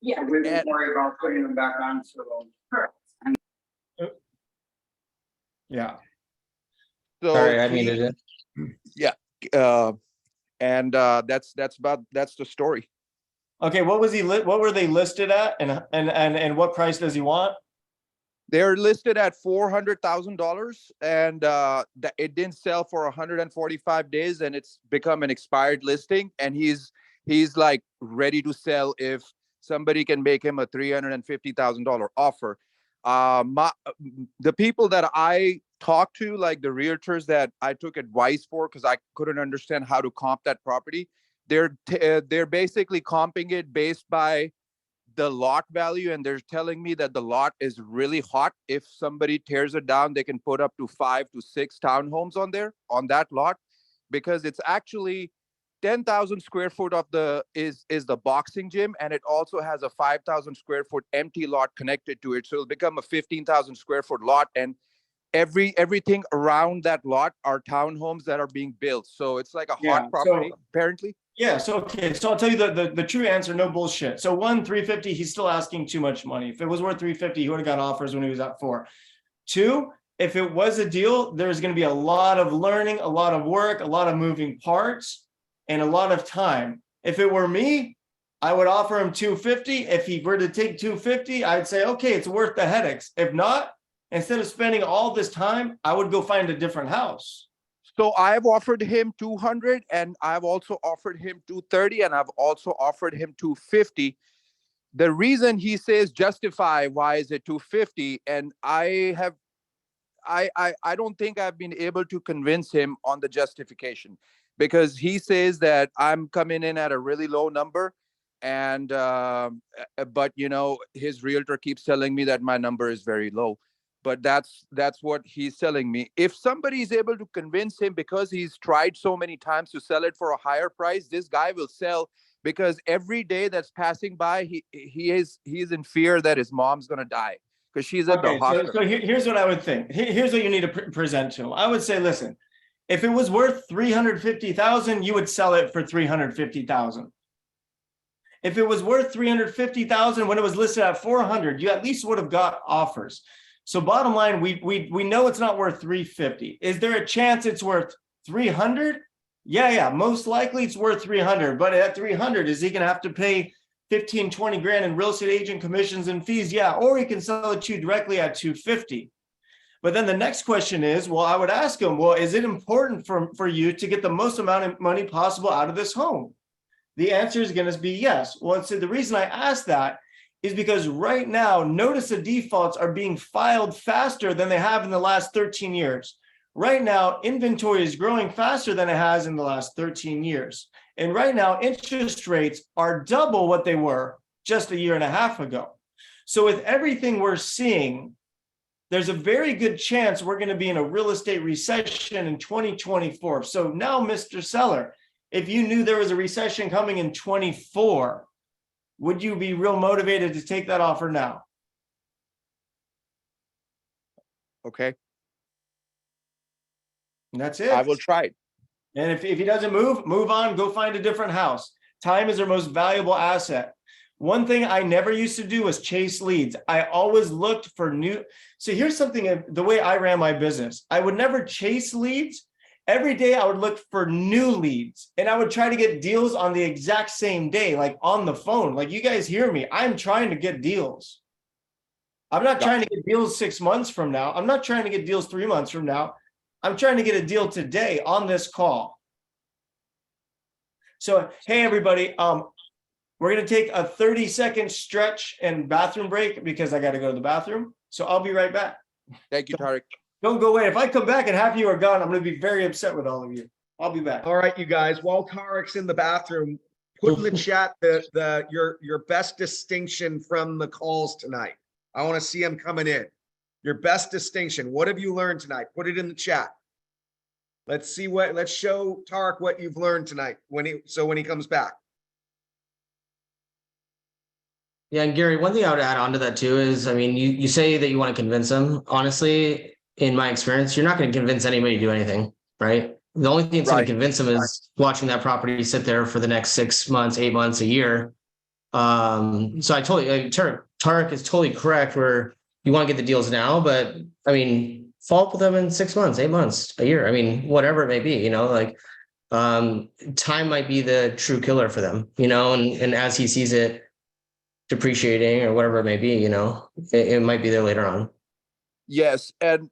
Yeah, we didn't worry about putting them back on, so. Yeah. So Sorry, I he- needed it. That's the story. Okay, what were they listed at, and what price does he want? They're listed at $400,000, and it didn't sell for 145 days, and it's become an expired listing. And he's like ready to sell if somebody can make him a $350,000 offer. The people that I talked to, like the realtors that I took advice for, because I couldn't understand how to comp that property, they're basically comping it based by the lot value, and they're telling me that the lot is really hot. If somebody tears it down, they can put up to 5 to 6 townhomes on that lot, because it's actually 10,000 square foot of is the boxing gym, and it also has a 5,000 square foot empty lot connected to it. So it'll become a 15,000 square foot lot, and everything around that lot are townhomes that are being built. So it's like a hot property, apparently. Yeah, so okay, so I'll tell you the true answer, no bullshit. So 350, he's still asking too much money. If it was worth 350, he would have got offers when he was at 4. 2, if it was a deal, there's going to be a lot of learning, a lot of work, a lot of moving parts, and a lot of time. If it were me, I would offer him 250. If he were to take 250, I'd say, okay, it's worth the headaches. If not, instead of spending all this time, I would go find a different house. So I've offered him 200 and I've also offered him 230 and I've also offered him 250. The reason he says justify why is it 250, and I don't think I've been able to convince him on the justification, because he says that I'm coming in at a really low number, and but you know, his realtor keeps telling me that my number is very low. But that's what he's telling me. If somebody is able to convince him, because he's tried so many times to sell it for a higher price, this guy will sell, because every day that's passing by, he is in fear that his mom's gonna die because she's at the Okay, hospital. so here's what I would think. Here's what you need to present to him. I would say, listen, if it was worth 350,000, you would sell it for 350,000. If it was worth 350,000 when it was listed at 400, you at least would have got offers. So bottom line, we know it's not worth 350. Is there a chance it's worth 300? Yeah, most likely it's worth 300. But at 300, is he going to have to pay 15, 20 grand in real estate agent commissions and fees? Yeah, or he can sell it to you directly at 250. But then the next question is, well, I would ask him, well, is it important for you to get the most amount of money possible out of this home? The answer is going to be yes. Well, so the reason I ask that is because right now, notice of defaults are being filed faster than they have in the last 13 years. Right now, inventory is growing faster than it has in the last 13 years. And right now, interest rates are double what they were just a year and a half ago. So with everything we're seeing, there's a very good chance we're going to be in a real estate recession in 2024. So now, Mr. Seller, if you knew there was a recession coming in 24, would you be real motivated to take that offer now? Okay, And that's it. I will try it. And if he doesn't move on, go find a different house. Time is our most valuable asset. One thing I never used to do was chase leads. I always looked for new. So here's something, the way I ran my business, I would never chase leads. Every day I would look for new leads, and I would try to get deals on the exact same day, like on the phone. Like, you guys hear me, I'm trying to get deals. I'm not trying to get deals 6 months from now. I'm not trying to get deals 3 months from now. I'm trying to get a deal today on this call. So, hey, everybody, we're going to take a 30-second stretch and bathroom break because I got to go to the bathroom. So I'll be right back. Thank you, Tarek. Don't go away. If I come back and half of you are gone, I'm going to be very upset with all of you. I'll be back. All right, you guys, while Tarek's in the bathroom, put in the chat your best distinction from the calls tonight. I want to see him coming in. Your best distinction. What have you learned tonight? Put it in the chat. Let's show Tarek what you've learned tonight when he comes back. Yeah, and Gary, one thing I would add on to that too is, I mean, you say that you want to convince them. Honestly, in my experience, you're not going to convince anybody to do anything, right? The only thing that's going to convince them is watching that property sit there for the next 6 months, 8 months, a year. So I totally, Tarek is totally correct where you want to get the deals now, but I mean, follow up with them in 6 months, 8 months, a year. I mean, whatever it may be, like time might be the true killer for them, and as he sees it depreciating or whatever it may be, it might be there later on. Yes, and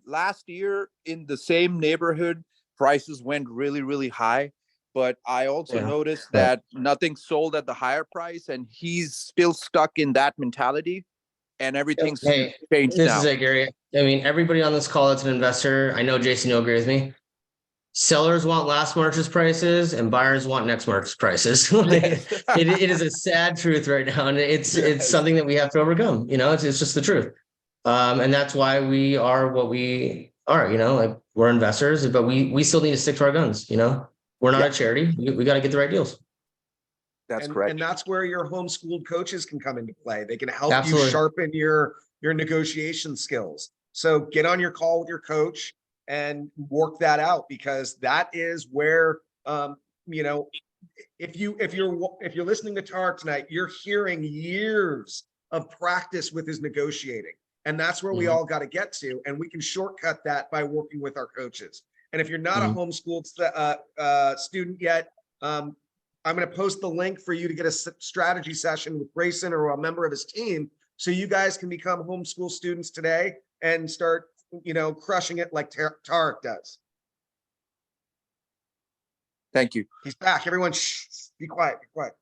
last year in the same neighborhood, prices went really, really high. But I also noticed that nothing sold at the higher price, and he's still stuck in that mentality, and everything's changed This now. is it, Gary. I mean, everybody on this call that's an investor, I know Jason, you'll agree with me. Sellers want last March's prices and buyers want next March's prices. It is a sad truth right now. And it's something that we have to overcome, it's just the truth. And that's why we are what we are, like we're investors, but we still need to stick to our guns, we're not a charity. We got to get the right deals. That's correct. And that's where your homeschooled coaches can come into play. They can help Absolutely. you sharpen your negotiation skills. So get on your call with your coach and work that out, because that is where you know, if you're listening to Tarek tonight, you're hearing years of practice with his negotiating. And that's where we Mhm. all got to get to. And we can shortcut that by working with our coaches. And if you're not a homeschooled student yet, I'm going to post the link for you to get a strategy session with Grayson or a member of his team, so you guys can become homeschool students today and start, you know, crushing it like Tarek does. Thank you. He's back. Everyone, shh, be quiet, be quiet.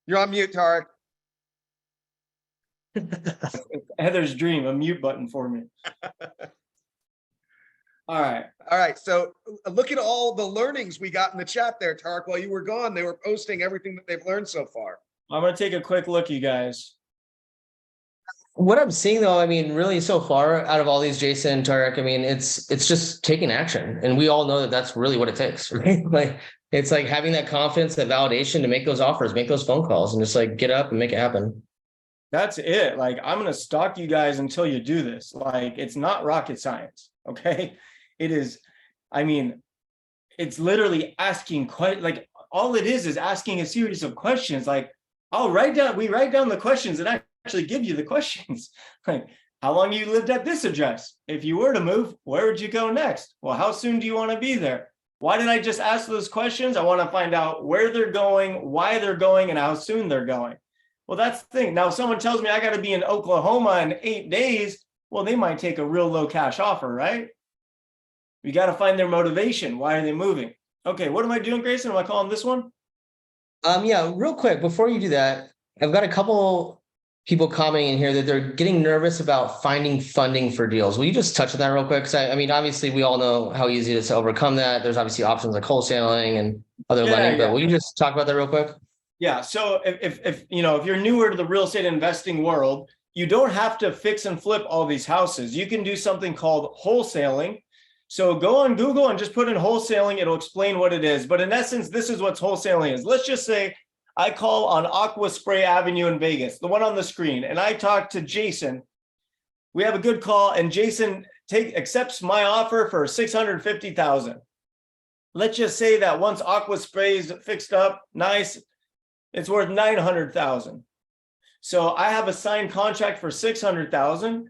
You're on mute, Tarek. Heather's dream, a mute button for me. All right. All right, so look at all the learnings we got in the chat there, Tarek. While you were gone, they were posting everything that they've learned so far. I'm gonna take a quick look, you guys. What I'm seeing though, I mean, really so far out of all these, Jason, Tarek, I mean, it's just taking action. And we all know that that's really what it takes, right? Like, it's like having that confidence, that validation to make those offers, make those phone calls, and just like get up and make it happen. That's it. Like, I'm gonna stalk you guys until you do this. Like, it's not rocket science, okay? It is, I mean, it's literally asking like, all it is asking a series of questions. Like, we write down the questions and actually give you the questions. Like, how long you lived at this address? If you were to move, where would you go next? Well, how soon do you want to be there? Why did I just ask those questions? I want to find out where they're going, why they're going, and how soon they're going. Well, that's the thing. Now, if someone tells me I got to be in Oklahoma in 8 days, well, they might take a real low cash offer, right? We got to find their motivation. Why are they moving? Okay, what am I doing, Grayson? Am I calling this one? Yeah, real quick, before you do that, I've got a couple people commenting in here that they're getting nervous about finding funding for deals. Will you just touch on that real quick? Because I mean, obviously we all know how easy it is to overcome that. There's obviously options like wholesaling and other lending, but will you just talk about that real quick? Yeah. So if you know, if you're newer to the real estate investing world, you don't have to fix and flip all these houses. You can do something called wholesaling. So go on Google and just put in wholesaling. It'll explain what it is. But in essence, this is what wholesaling is. Let's just say I call on Aqua Spray Avenue in Vegas, the one on the screen, and I talk to Jason. We have a good call, and Jason accepts my offer for $650,000. Let's just say that once Aqua Spray is fixed up, nice, it's worth $900,000. So I have a signed contract for $600,000.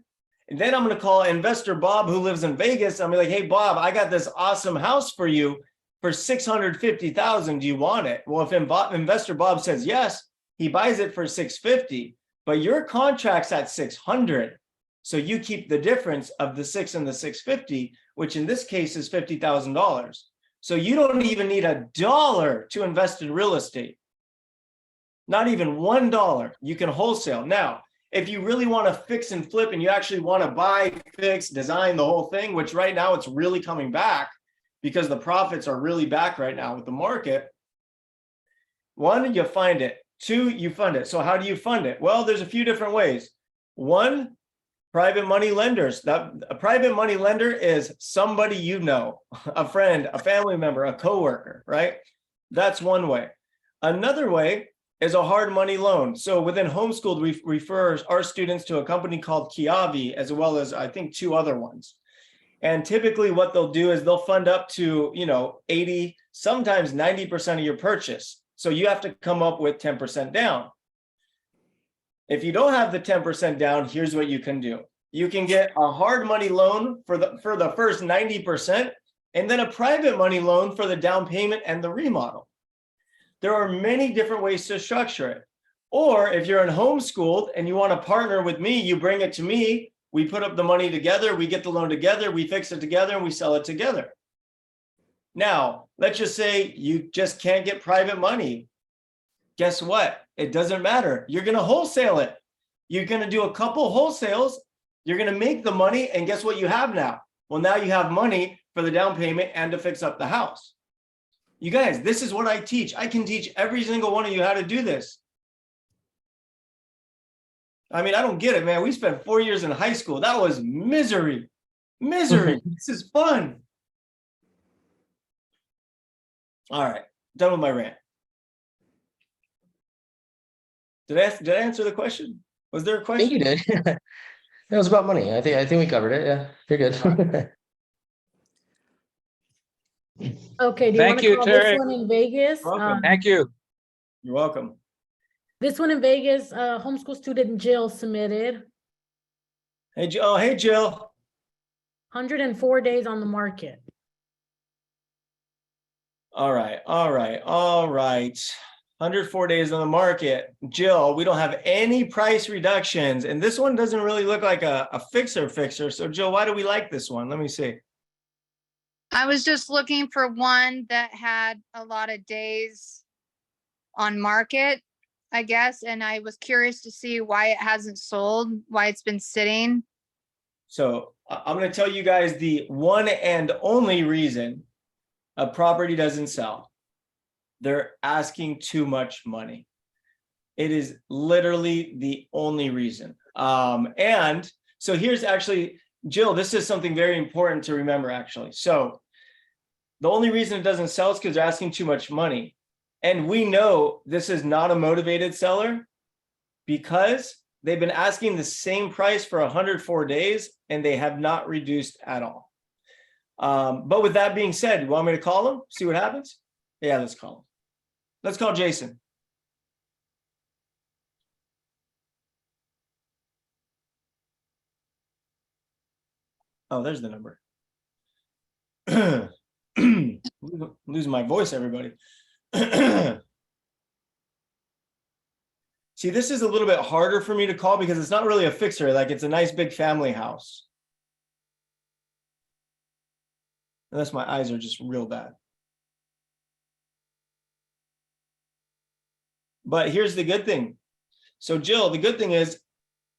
And then I'm going to call investor Bob, who lives in Vegas. I'm like, hey, Bob, I got this awesome house for you for $650,000. Do you want it? Well, if investor Bob says yes, he buys it for $650, but your contract's at $600. So you keep the difference of the $6 and the $650, which in this case is $50,000. So you don't even need $1 to invest in real estate. Not even $1. You can wholesale. Now, if you really want to fix and flip and you actually want to buy, fix, design the whole thing, which right now it's really coming back because the profits are really back right now with the market. One, you find it. Two, you fund it. So how do you fund it? Well, there's a few different ways. One, private money lenders. A private money lender is somebody you know, a friend, a family member, a coworker, right? That's one way. Another way is a hard money loan. So within Homeschooled, we refer our students to a company called Kiavi, as well as I think 2 other ones. And typically what they'll do is they'll fund up to, 80, sometimes 90% of your purchase. So you have to come up with 10% down. If you don't have the 10% down, here's what you can do. You can get a hard money loan for the first 90%, and then a private money loan for the down payment and the remodel. There are many different ways to structure it. Or if you're in Homeschooled and you want to partner with me, you bring it to me, we put up the money together, we get the loan together, we fix it together, and we sell it together. Now, let's just say you just can't get private money. Guess what? It doesn't matter. You're going to wholesale it. You're going to do a couple wholesales. You're going to make the money. And guess what you have now? Well, now you have money for the down payment and to fix up the house. You guys, this is what I teach. I can teach every single one of you how to do this. I mean, I don't get it, man. We spent 4 years in high school. That was misery. Misery. This is fun. All right. Done with my rant. Did I answer the question? Was there a I question? think you did. It was about money. I think we covered it. Yeah, you're good. Okay, do you Thank want you, to call Terry. this one in Vegas? Welcome. Thank you. You're welcome. This one in Vegas, homeschool student Jill submitted Hey, Jill. Oh, hey, Jill. 104 days on the market. All right. 104 days on the market. Jill, we don't have any price reductions. And this one doesn't really look like a fixer. So Jill, why do we like this one? Let me see. I was just looking for one that had a lot of days on market, I guess, and I was curious to see why it hasn't sold, why it's been sitting. So I'm going to tell you guys the one and only reason a property doesn't sell. They're asking too much money. It is literally the only reason. And so here's actually, Jill, this is something very important to remember, actually. So the only reason it doesn't sell is because they're asking too much money. And we know this is not a motivated seller because they've been asking the same price for 104 days and they have not reduced at all. But with that being said, you want me to call them, see what happens? Yeah, let's call them. Let's call Jason. Oh, there's the number. Losing my voice, everybody. See, this is a little bit harder for me to call because it's not really a fixer. Like, it's a nice big family house. Unless my eyes are just real bad. But here's the good thing. So Jill, the good thing is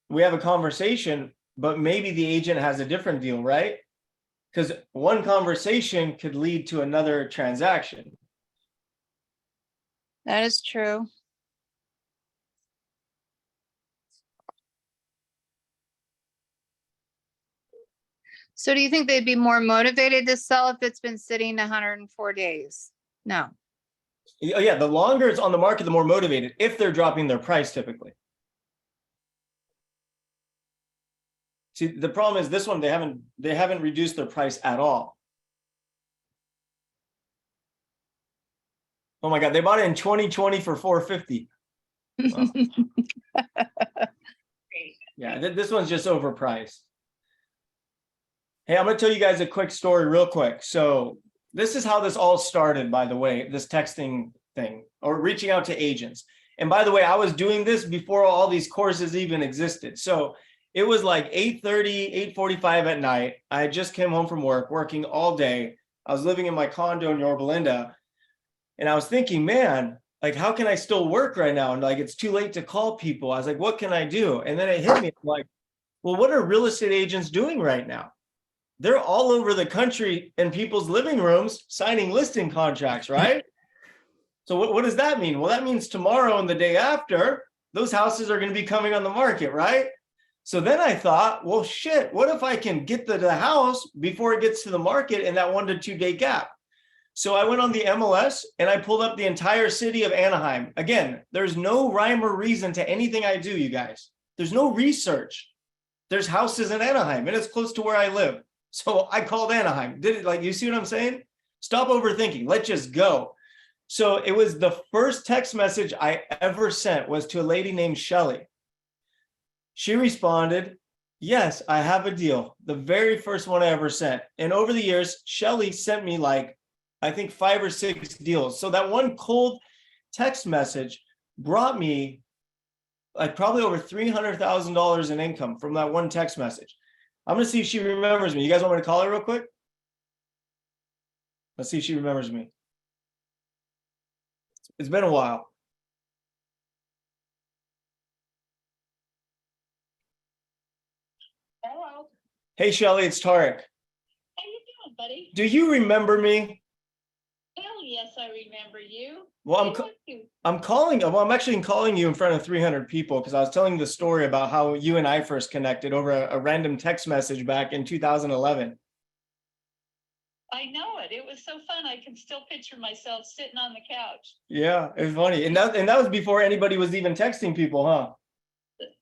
we have a conversation, but maybe the agent has a different deal, right? Because one conversation could lead to another transaction. That is true. So do you think they'd be more motivated to sell if it's been sitting 104 days? No. Yeah, the longer it's on the market, the more motivated, if they're dropping their price typically. See, the problem is this one, they haven't reduced their price at all. Oh my God, they bought it in 2020 for $450. Wow. Yeah, this one's just overpriced. Hey, I'm gonna tell you guys a quick story real quick. So this is how this all started, by the way, this texting thing or reaching out to agents. And by the way, I was doing this before all these courses even existed. So it was like 8:30, 8:45 at night. I just came home from work, working all day. I was living in my condo in Yorba Linda. And I was thinking, man, like, how can I still work right now? And like, it's too late to call people. I was like, what can I do? And then it hit me, I'm like, well, what are real estate agents doing right now? They're all over the country in people's living rooms signing listing contracts, right? So what does that mean? Well, that means tomorrow and the day after, those houses are going to be coming on the market, right? So then I thought, well, shit, what if I can get the house before it gets to the market in that 1 to 2 day gap? So I went on the MLS and I pulled up the entire city of Anaheim. Again, there's no rhyme or reason to anything I do, you guys. There's no research. There's houses in Anaheim and it's close to where I live. So I called Anaheim. Did it, like, you see what I'm saying? Stop overthinking. Let's just go. So it was the first text message I ever sent was to a lady named Shelly. She responded, yes, I have a deal. The very first one I ever sent. And over the years, Shelly sent me like, I think 5 or 6 deals. So that one cold text message brought me like probably over $300,000 in income from that one text message. I'm going to see if she remembers me. You guys want me to call her real quick? Let's see if she remembers me. It's been a while. Hello. Hey, Shelly, it's Tarek. How you doing, buddy? Do you remember me? Hell yes, I remember you. Well, I'm calling. Well, I'm actually calling you in front of 300 people because I was telling the story about how you and I first connected over a random text message back in 2011. I know it. It was so fun. I can still picture myself sitting on the couch. Yeah, it was funny, and that was before anybody was even texting people, huh?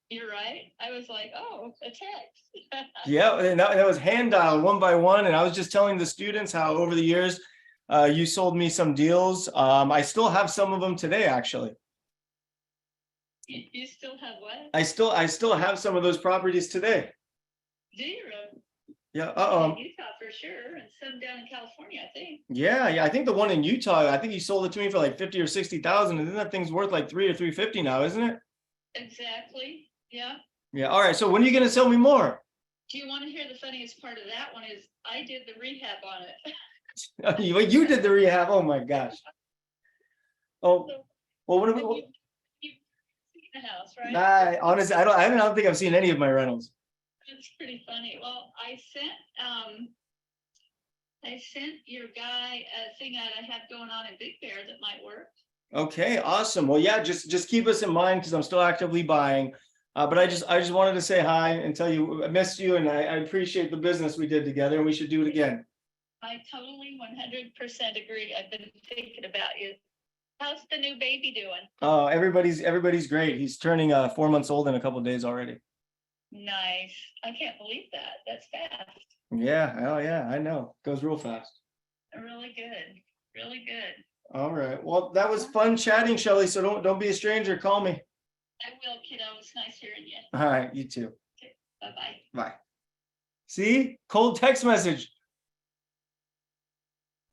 You're right. I was like, oh, a text. Yeah, and that was hand dial 1 by 1, and I was just telling the students how over the years You sold me some deals. I still have some of them today, actually. You still have what? I still have some of those properties today. Do you? Yeah, Utah for sure, and some down in California, I think. yeah. I think the one in Utah, I think you sold it to me for like 50 or 60,000, and then that thing's worth like 3 or 350 now, isn't it? Exactly, yeah. Yeah, all right. So when are you gonna sell me more? Do you want to hear the funniest part of that one is I did the rehab on it. You did the rehab. Oh my gosh. Oh, well, what about? You've seen the house, right? Honestly, I don't think I've seen any of my rentals. That's pretty funny. Well, I sent your guy a thing that I have going on in Big Bear that might work. Okay, awesome. Well, yeah, just keep us in mind because I'm still actively buying. But I just wanted to say hi and tell you I missed you, and I appreciate the business we did together, and we should do it again. I totally 100% agree. I've been thinking about you. How's the new baby doing? Oh, everybody's great. He's turning 4 months old in a couple of days already. Nice. I can't believe that. That's fast. Yeah, oh yeah, I know. Goes real fast. Really good. Really good. All right. Well, that was fun chatting, Shelley. So don't be a stranger. Call me. I will, kiddo. It's nice hearing you. All right, you too. Bye-bye. Bye. See? Cold text message.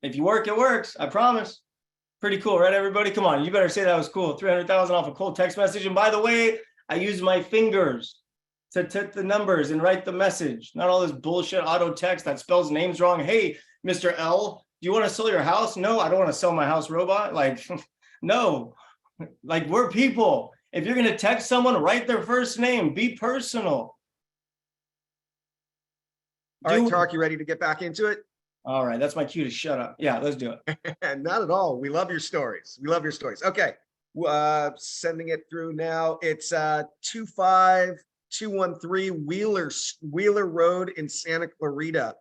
If you work, it works. I promise. Pretty cool, right, everybody? Come on, you better say that was cool. 300,000 off a cold text message. And by the way, I use my fingers to tip the numbers and write the message. Not all this bullshit auto text that spells names wrong. Hey, Mr. L, do you want to sell your house? No, I don't want to sell my house, robot. Like, no. Like, we're people. If you're going to text someone, write their first name. Be personal. All right, Tark, you ready to get back into it? All right, that's my cue to shut up. Yeah, let's do it. Not at all. We love your stories. We love your stories. Okay. Sending it through now. It's 25213 Wheeler Road in Santa Clarita.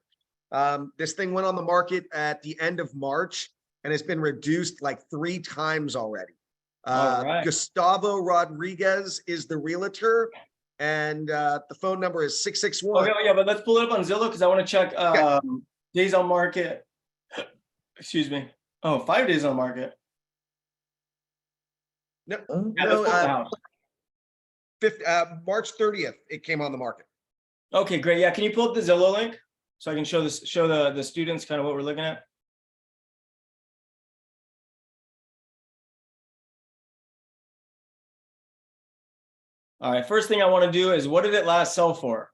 This thing went on the market at the end of March and it's been reduced like 3 times already. All right. Gustavo Rodriguez is the realtor, and the phone number is 661. Okay, yeah, but let's pull it up on Zillow because I want to check days on market. Excuse me. Oh, 5 days on market. No, Yeah, let's pull the house. March 30th, it came on the market. Okay, great. Yeah, can you pull up the Zillow link so I can show the students kind of what we're looking at? All right, first thing I want to do is what did it last sell for?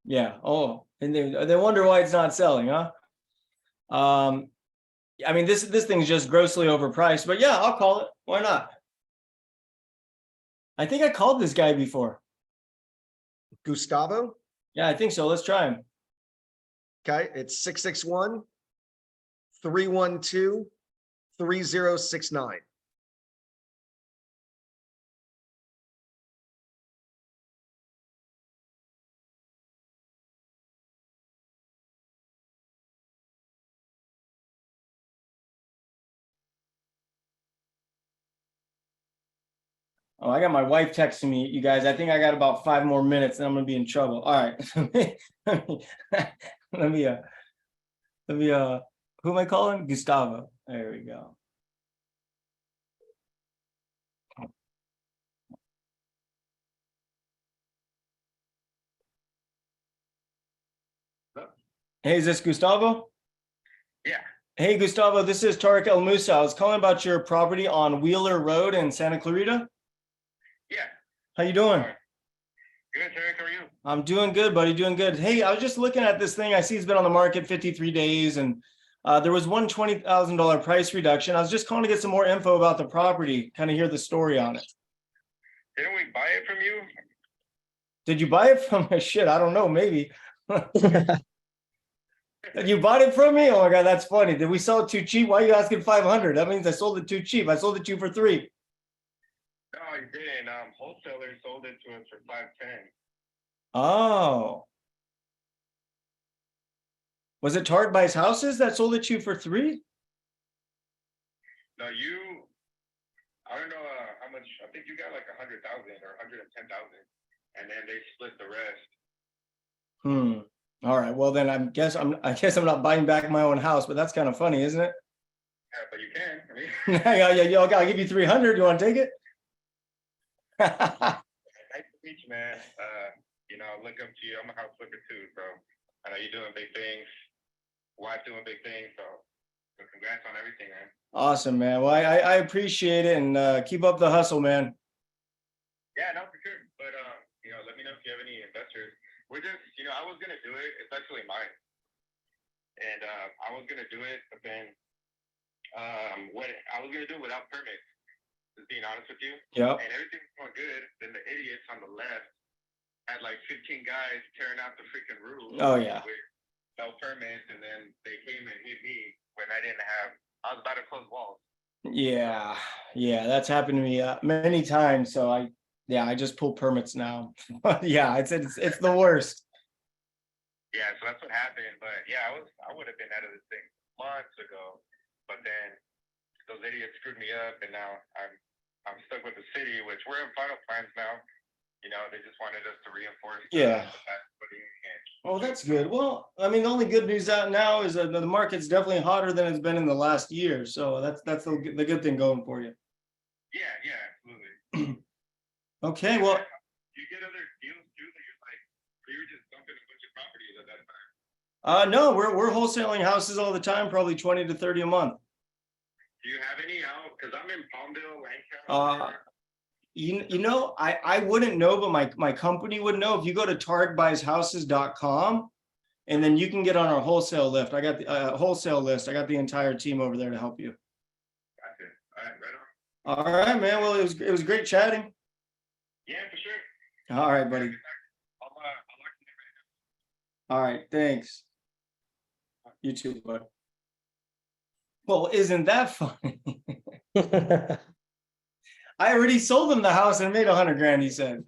Yeah. Oh, and they wonder why it's not selling, huh? I mean, this thing's just grossly overpriced, but yeah, I'll call it. Why not? I think I called this guy before. Gustavo? Yeah, I think so. Let's try him. Okay, it's 661-312-3069. Oh, I got my wife texting me, you guys. I think I got about 5 more minutes and I'm gonna be in trouble. All right. let me who am I calling? Gustavo. There we go. Hey, is this Gustavo? Yeah. Hey, Gustavo, this is Tarek El Musa. I was calling about your property on Wheeler Road in Santa Clarita. Yeah. How you doing? Good, Tarek. How are you? I'm doing good, buddy. Doing good. Hey, I was just looking at this thing. I see it's been on the market 53 days, and there was one $20,000 price reduction. I was just calling to get some more info about the property, kind of hear the story on it. Didn't we buy it from you? Did you buy it from shit? I don't know. Maybe. You bought it from me? Oh my God, that's funny. Did we sell it too cheap? Why are you asking 500? That means I sold it too cheap. I sold it to you for 3. No, you didn't. Wholesaler sold it to us for 510. Oh. Was it Tarek Buys Houses that sold it to you for 3? No, I don't know how much. I think you got like 100,000 or 110,000, and then they split the rest. All right. Well, then I guess I'm not buying back my own house, but that's kind of funny, isn't it? Yeah, but you can. I mean, Yeah, I'll give you 300. You want to take it? nice to meet you, man. You know, I look up to you. I'm a house flipper too, so I know you're doing big things. Wife doing big things, so congrats on everything, man. Awesome, man. Well, I appreciate it, and keep up the hustle, man. Yeah, no, for sure. But you know, let me know if you have any investors. We're just, you know, I was gonna do it. It's actually mine, and I was gonna do it, but then what I was gonna do it without permits. Just being honest with you. Yeah. And everything was going good. Then the idiots on the left had like 15 guys tearing out the freaking roof. Oh yeah. With no permits, and then they came and hit me when I didn't have. I was about to close walls. Yeah, that's happened to me many times. So I just pull permits now. Yeah, it's the worst. Yeah, so that's what happened. But yeah, I would have been out of this thing months ago. But then those idiots screwed me up, and now I'm stuck with the city, which we're in final plans now. You know, they just wanted us to reinforce. Yeah. The fast footing and Oh, that's good. Well, I mean, the only good news out now is that the market's definitely hotter than it's been in the last year. So that's the good thing going for you. yeah, absolutely. Okay, well, Do you get other deals too that you're like, or you were just dumping a bunch of properties at that time? no, we're wholesaling houses all the time, probably 20 to 30 a month. Do you have any out? Because I'm in Palmdale, Lancaster. You know, I wouldn't know, but my company would know. If you go to tarikbuyshouses.com, and then you can get on our wholesale list. I got the wholesale list. I got the entire team over there to help you. Gotcha. All right, right on. All right, man. Well, it was great chatting. Yeah, for sure. All right, buddy. I'll lock you in right now. All right, thanks. You too, bud. Well, isn't that funny? I already sold him the house and made 100 grand, he said.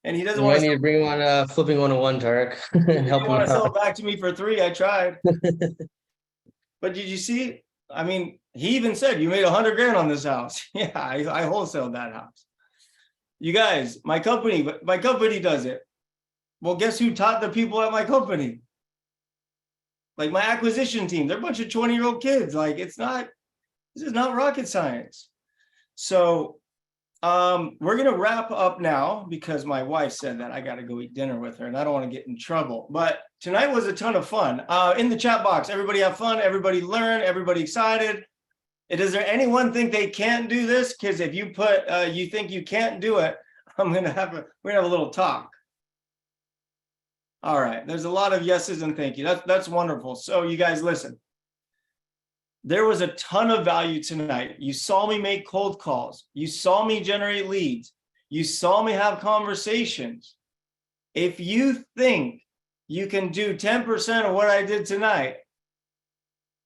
And he doesn't I want need to to bring him on flipping 101, Tarek, and help him want to sell out. it back to me for 3. I tried. But did you see? I mean, he even said you made 100 grand on this house. Yeah, I wholesaled that house. You guys, my company does it. Well, guess who taught the people at my company? Like my acquisition team. They're a bunch of 20-year-old kids. Like this is not rocket science. So we're gonna wrap up now because my wife said that I got to go eat dinner with her and I don't want to get in trouble. But tonight was a ton of fun. In the chat box, everybody have fun, everybody learn, everybody excited. Does there anyone think they can't do this? Because if you put you think you can't do it, we're gonna have a little talk. All right, there's a lot of yeses and thank you. That's wonderful. So you guys listen. There was a ton of value tonight. You saw me make cold calls. You saw me generate leads. You saw me have conversations. If you think you can do 10% of what I did tonight,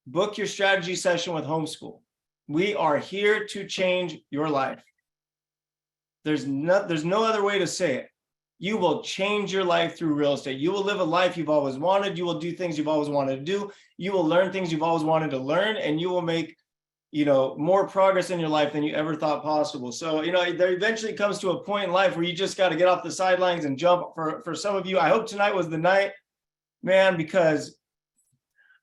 book your strategy session with Homeschool. We are here to change your life. There's no other way to say it. You will change your life through real estate. You will live a life you've always wanted. You will do things you've always wanted to do. You will learn things you've always wanted to learn, and you will make, more progress in your life than you ever thought possible. So, there eventually comes to a point in life where you just got to get off the sidelines and jump. For some of you, I hope tonight was the night, man, because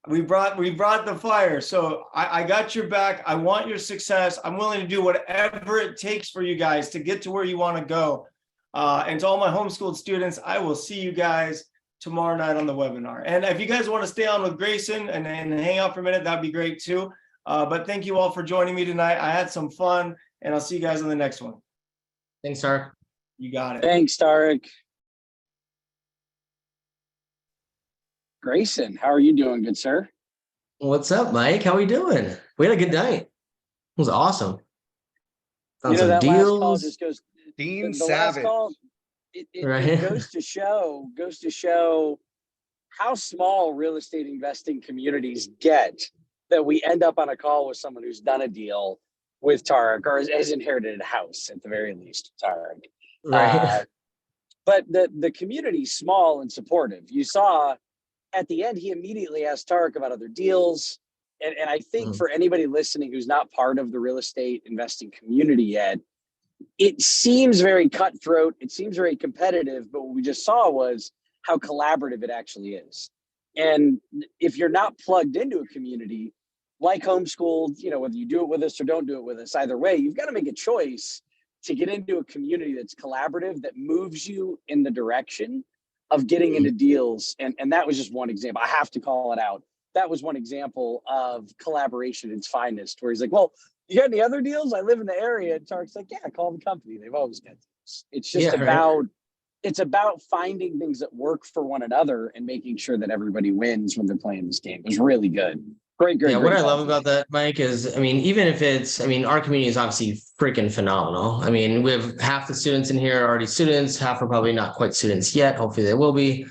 we brought the fire. So I got your back. I want your success. I'm willing to do whatever it takes for you guys to get to where you want to go. And to all my homeschooled students, I will see you guys tomorrow night on the webinar. And if you guys want to stay on with Grayson and hang out for a minute, that'd be great too. But thank you all for joining me tonight. I had some fun, and I'll see you guys on the next one. Thanks, Tarek. You got it. Thanks, Tarek. Grayson, how are you doing, good sir? What's up, Mike? How we doing? We had a good night. It was awesome. Found some that last call deals. just goes. Dean The last Savage. call, it Right. goes to show how small real estate investing communities get that we end up on a call with someone who's done a deal with Tarek or has inherited a house at the very least, Tarek. Right. But the community's small and supportive. You saw at the end, he immediately asked Tarek about other deals. And I think for anybody listening who's not part of the real estate investing community yet, it seems very cutthroat. It seems very competitive, but what we just saw was how collaborative it actually is. And if you're not plugged into a community like Homeschooled, you know, whether you do it with us or don't do it with us, either way, you've got to make a choice to get into a community that's collaborative, that moves you in the direction of getting into deals. And that was just one example. I have to call it out. That was one example of collaboration at its finest, where he's like, well, you got any other deals? I live in the area. And Tarek's like, yeah, call the company. They've always got deals. It's just it's about finding things that work for one another and making sure that everybody wins when they're playing this game. It was really good. Great. Yeah, what I call love today. about that, Mike, is, I mean, even if it's, I mean, our community is obviously freaking phenomenal. I mean, we have half the students in here are already students, half are probably not quite students yet. Hopefully they will be.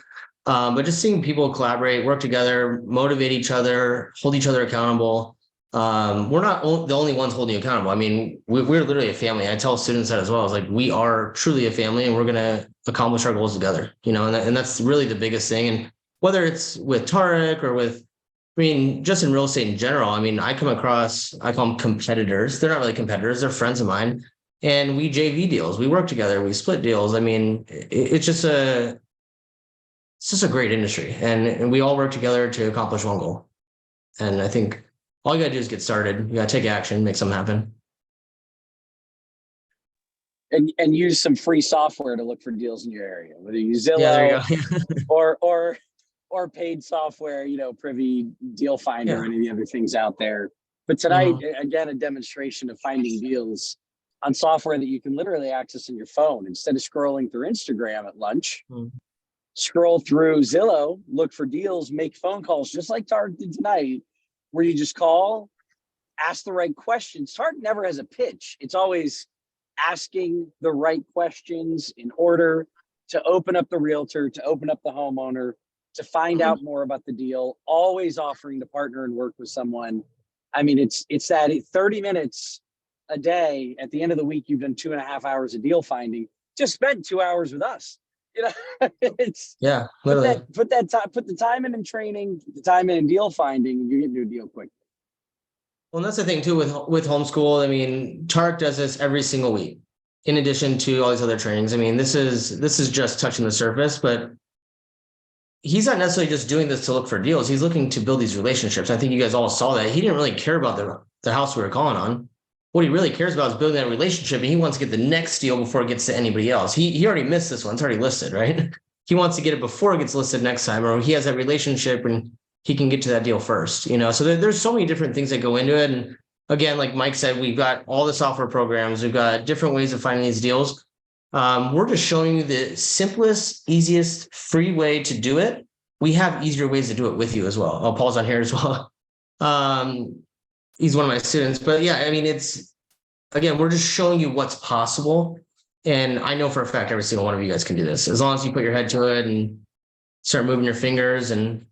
But just seeing people collaborate, work together, motivate each other, hold each other accountable. We're not the only ones holding you accountable. I mean, we're literally a family. I tell students that as well. It's like, we are truly a family and we're going to accomplish our goals together, you know, and that's really the biggest thing. And whether it's with Tarek or with, I mean, just in real estate in general, I mean, I come across, I call them competitors. They're not really competitors. They're friends of mine. And we JV deals. We work together. We split deals. I mean, it's just a great industry. And we all work together to accomplish one goal. And I think all you got to do is get started. You got to take action, make something happen. And use some free software to look for deals in your area, whether you use Zillow Yeah, there you go. or paid software, you know, Privy, Deal Finder, any of the other things out there. But tonight, again, a demonstration of finding deals on software that you can literally access on your phone instead of scrolling through Instagram at lunch. Scroll through Zillow, look for deals, make phone calls, just like Tarek did tonight, where you just call, ask the right questions. Tarek never has a pitch. It's always asking the right questions in order to open up the realtor, to open up the homeowner, to find out more about the deal, always offering to partner and work with someone. I mean, it's that 30 minutes a day. At the end of the week, you've done 2.5 hours of deal finding. Just spend 2 hours with us. You know, it's put the time in training, the time in deal finding, and you get to a deal quick. Well, that's the thing too with Homeschool. I mean, Tarek does this every single week, in addition to all these other trainings. I mean, this is just touching the surface, but he's not necessarily just doing this to look for deals. He's looking to build these relationships. I think you guys all saw that. He didn't really care about the house we were calling on. What he really cares about is building that relationship, and he wants to get the next deal before it gets to anybody else. He already missed this one. It's already listed, right? He wants to get it before it gets listed next time, or he has that relationship and he can get to that deal first, you know? So there's so many different things that go into it. And again, like Mike said, we've got all the software programs. We've got different ways of finding these deals. We're just showing you the simplest, easiest, free way to do it. We have easier ways to do it with you as well. Oh, Paul's on here as well. He's one of my students, but yeah, I mean, again, we're just showing you what's possible. And I know for a fact, every single one of you guys can do this. As long as you put your head to it and start moving your fingers and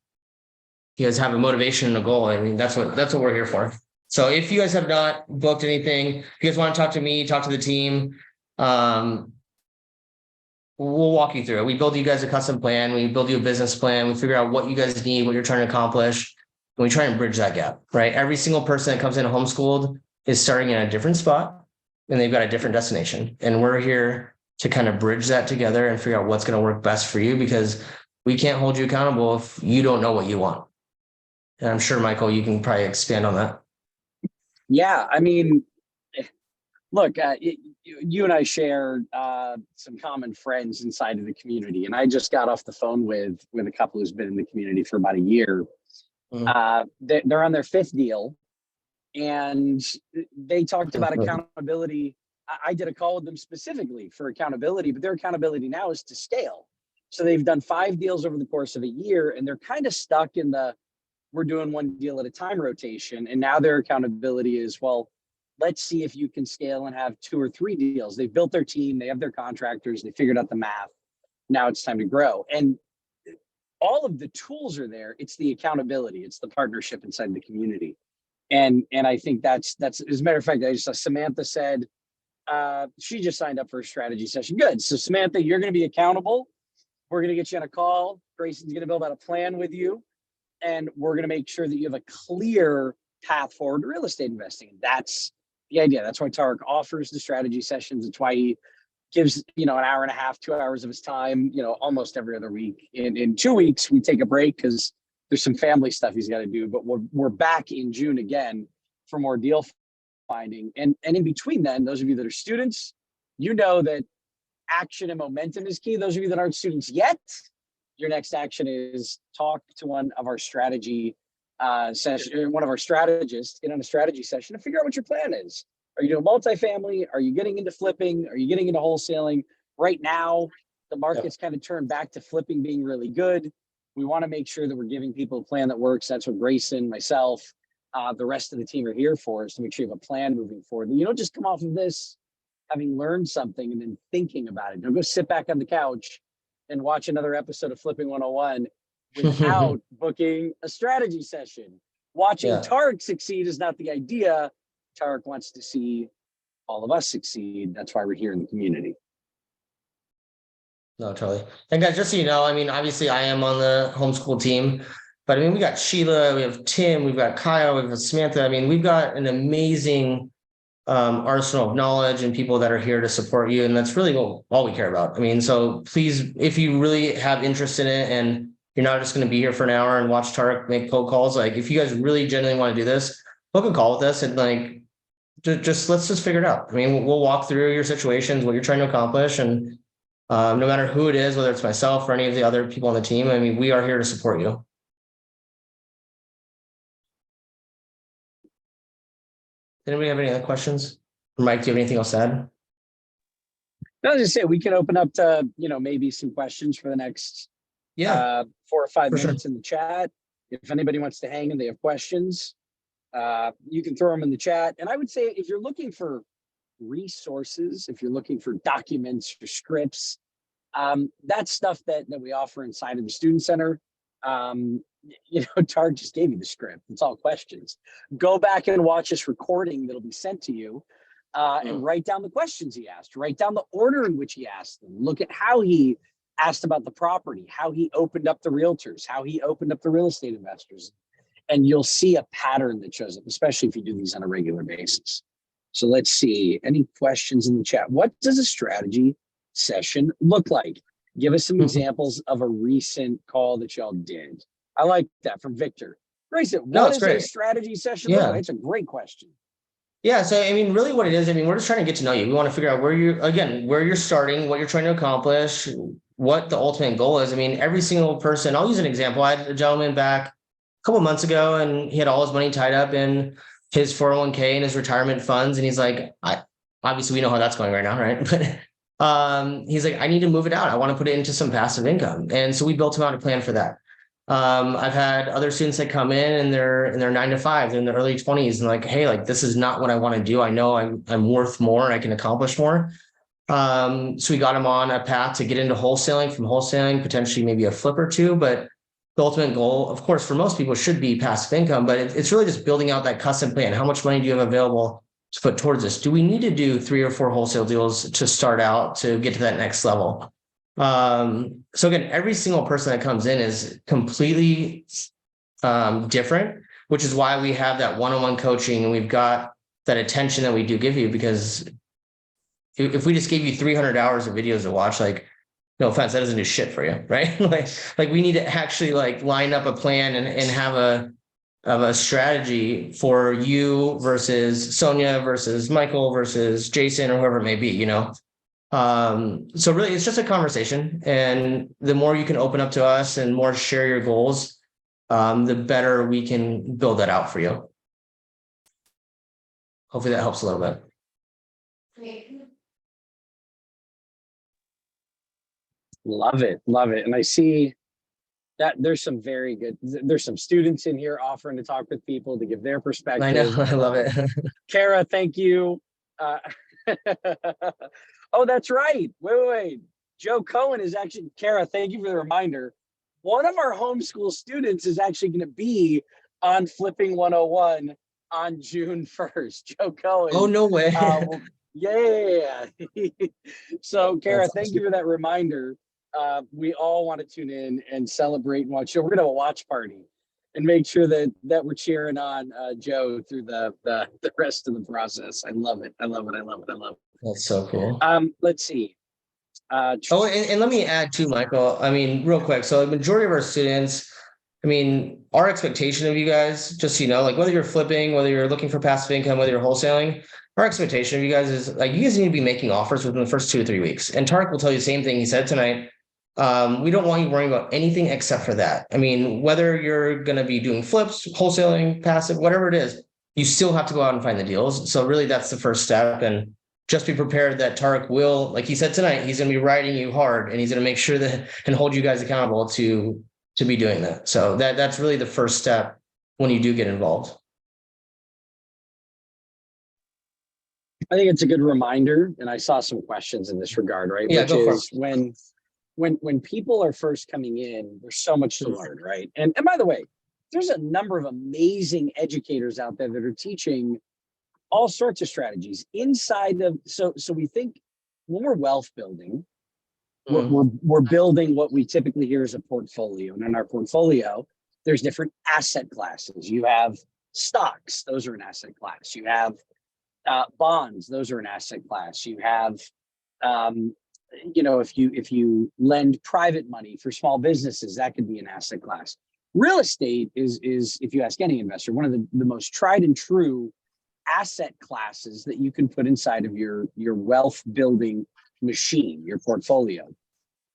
you guys have a motivation and a goal. I mean, that's what we're here for. So if you guys have not booked anything, if you guys want to talk to me, talk to the team, we'll walk you through it. We build you guys a custom plan. We build you a business plan. We figure out what you guys need, what you're trying to accomplish. And we try and bridge that gap, right? Every single person that comes in Homeschooled is starting in a different spot and they've got a different destination. And we're here to kind of bridge that together and figure out what's going to work best for you, because we can't hold you accountable if you don't know what you want. And I'm sure, Michael, you can probably expand on that. Yeah, I mean, look, you and I share some common friends inside of the community, and I just got off the phone with a couple who's been in the community for about a year. They're on their 5th deal, and they talked about accountability. I did a call with them specifically for accountability, but their accountability now is to scale. So they've done 5 deals over the course of a year, and they're kind of stuck in the we're doing one deal at a time rotation. And now their accountability is, well, let's see if you can scale and have 2 or 3 deals. They've built their team, they have their contractors, they figured out the math. Now it's time to grow. And all of the tools are there. It's the accountability, it's the partnership inside the community. And I think that's as a matter of fact, I just saw Samantha said she just signed up for a strategy session. Good. So Samantha, you're going to be accountable. We're going to get you on a call. Grayson's going to build out a plan with you. And we're going to make sure that you have a clear path forward to real estate investing. And that's the idea. That's why Tarek offers the strategy sessions. It's why he gives, an hour and a half, 2 hours of his time, almost every other week. In 2 weeks, we take a break because there's some family stuff he's got to do, but we're back in June again for more deal finding. And in between then, those of you that are students, that action and momentum is key. Those of you that aren't students yet, your next action is talk to one of our strategy session, one of our strategists, get on a strategy session and figure out what your plan is. Are you doing multifamily? Are you getting into flipping? Are you getting into wholesaling? Right now, the market's kind of turned back to flipping being really good. We want to make sure that we're giving people a plan that works. That's what Grayson, myself, the rest of the team are here for, is to make sure you have a plan moving forward. And you don't just come off of this having learned something and then thinking about it. Don't go sit back on the couch and watch another episode of Flipping 101 without booking a strategy session. Watching Tarek succeed is not the idea. Tarek wants to see all of us succeed. That's why we're here in the community. No, totally. And guys, just so you know, I mean, obviously I am on the homeschool team, but I mean, we got Sheila, we have Tim, we've got Kyle, we've got Samantha. I mean, we've got an amazing arsenal of knowledge and people that are here to support you. And that's really all we care about. I mean, so please, if you really have interest in it and you're not just going to be here for an hour and watch Tarek make cold calls, like if you guys really genuinely want to do this, book a call with us and like, let's just figure it out. I mean, we'll walk through your situations, what you're trying to accomplish. And no matter who it is, whether it's myself or any of the other people on the team, I mean, we are here to support you. Anybody have any other questions? Mike, do you have anything else to add? No, I was just say we can open up to, maybe some questions for the next 4 or 5 minutes in the chat. If anybody wants to hang and they have questions, you can throw them in the chat. And I would say if you're looking for resources, if you're looking for documents or scripts, that's stuff that we offer inside of the Student Center. Tarek just gave you the script. It's all questions. Go back and watch this recording that'll be sent to you and write down the questions he asked. Write down the order in which he asked them. Look at how he asked about the property, how he opened up the realtors, how he opened up the real estate investors. And you'll see a pattern that shows up, especially if you do these on a regular basis. So let's see, any questions in the chat? What does a strategy session look like? Give us some examples of a recent call that y'all did. I like that from Victor. Grayson, what is a strategy session look like? It's a great question. Yeah, so I mean, really what it is, I mean, we're just trying to get to know you. We want to figure out where you're starting, what you're trying to accomplish, what the ultimate goal is. I mean, every single person, I'll use an example. I had a gentleman back a couple of months ago and he had all his money tied up in his 401k and his retirement funds. And he's like, obviously we know how that's going right now, right? But he's like, I need to move it out. I want to put it into some passive income. And so we built him out a plan for that. I've had other students that come in and they're 9 to 5, they're in their early 20s and like, hey, like, this is not what I want to do. I know I'm worth more. I can accomplish more. So we got them on a path to get into wholesaling, from wholesaling, potentially maybe a flip or two, but the ultimate goal, of course, for most people should be passive income, but it's really just building out that custom plan. How much money do you have available to put towards this? Do we need to do 3 or 4 wholesale deals to start out to get to that next level? So again, every single person that comes in is completely different, which is why we have that one-on-one coaching and we've got that attention that we do give you, because if we just gave you 300 hours of videos to watch, like, no offense, that doesn't do shit for you, right? like we need to actually like line up a plan and have a strategy for you versus Sonia versus Michael versus Jason or whoever it may be, So really it's just a conversation, and the more you can open up to us and more share your goals, the better we can build that out for you. Hopefully that helps a little bit. Love it. And I see that there's some students in here offering to talk with people to give their perspective. I know, I love it. Kara, thank you. Oh, that's right. Wait. Joe Cohen is actually, Kara, thank you for the reminder. One of our homeschool students is actually going to be on Flipping 101 on June 1st. Joe Cohen. Oh, no way. Yeah. So, Kara, thank you for that reminder. We all want to tune in and celebrate and watch. We're going to have a watch party and make sure that we're cheering on Joe through the rest of the process. I love it. I love it. I love it. I love it. That's so cool. Let's see. Oh, and let me add too, Michael. I mean, real quick. So the majority of our students, I mean, our expectation of you guys, just so you know, like whether you're flipping, whether you're looking for passive income, whether you're wholesaling, our expectation of you guys is like you guys need to be making offers within the first 2 to 3 weeks. And Tarek will tell you the same thing he said tonight. We don't want you worrying about anything except for that. I mean, whether you're going to be doing flips, wholesaling, passive, whatever it is, you still have to go out and find the deals. So really that's the first step. And just be prepared that Tarek will, like he said tonight, he's going to be riding you hard and he's going to make sure that and hold you guys accountable to be doing that. So that's really the first step when you do get involved. I think it's a good reminder, and I saw some questions in this regard, right? Yeah, Which go for is when people are first coming in, there's so much to learn, right? And by the way, there's a number of amazing educators out there that are teaching all sorts of strategies inside of, so we think when we're wealth building, we're building what we typically hear as a portfolio. And in our portfolio, there's different asset classes. You have stocks, those are an asset class. You have bonds, those are an asset class. You have, if you lend private money for small businesses, that could be an asset class. Real estate is if you ask any investor, one of the most tried and true asset classes that you can put inside of your wealth building machine, your portfolio.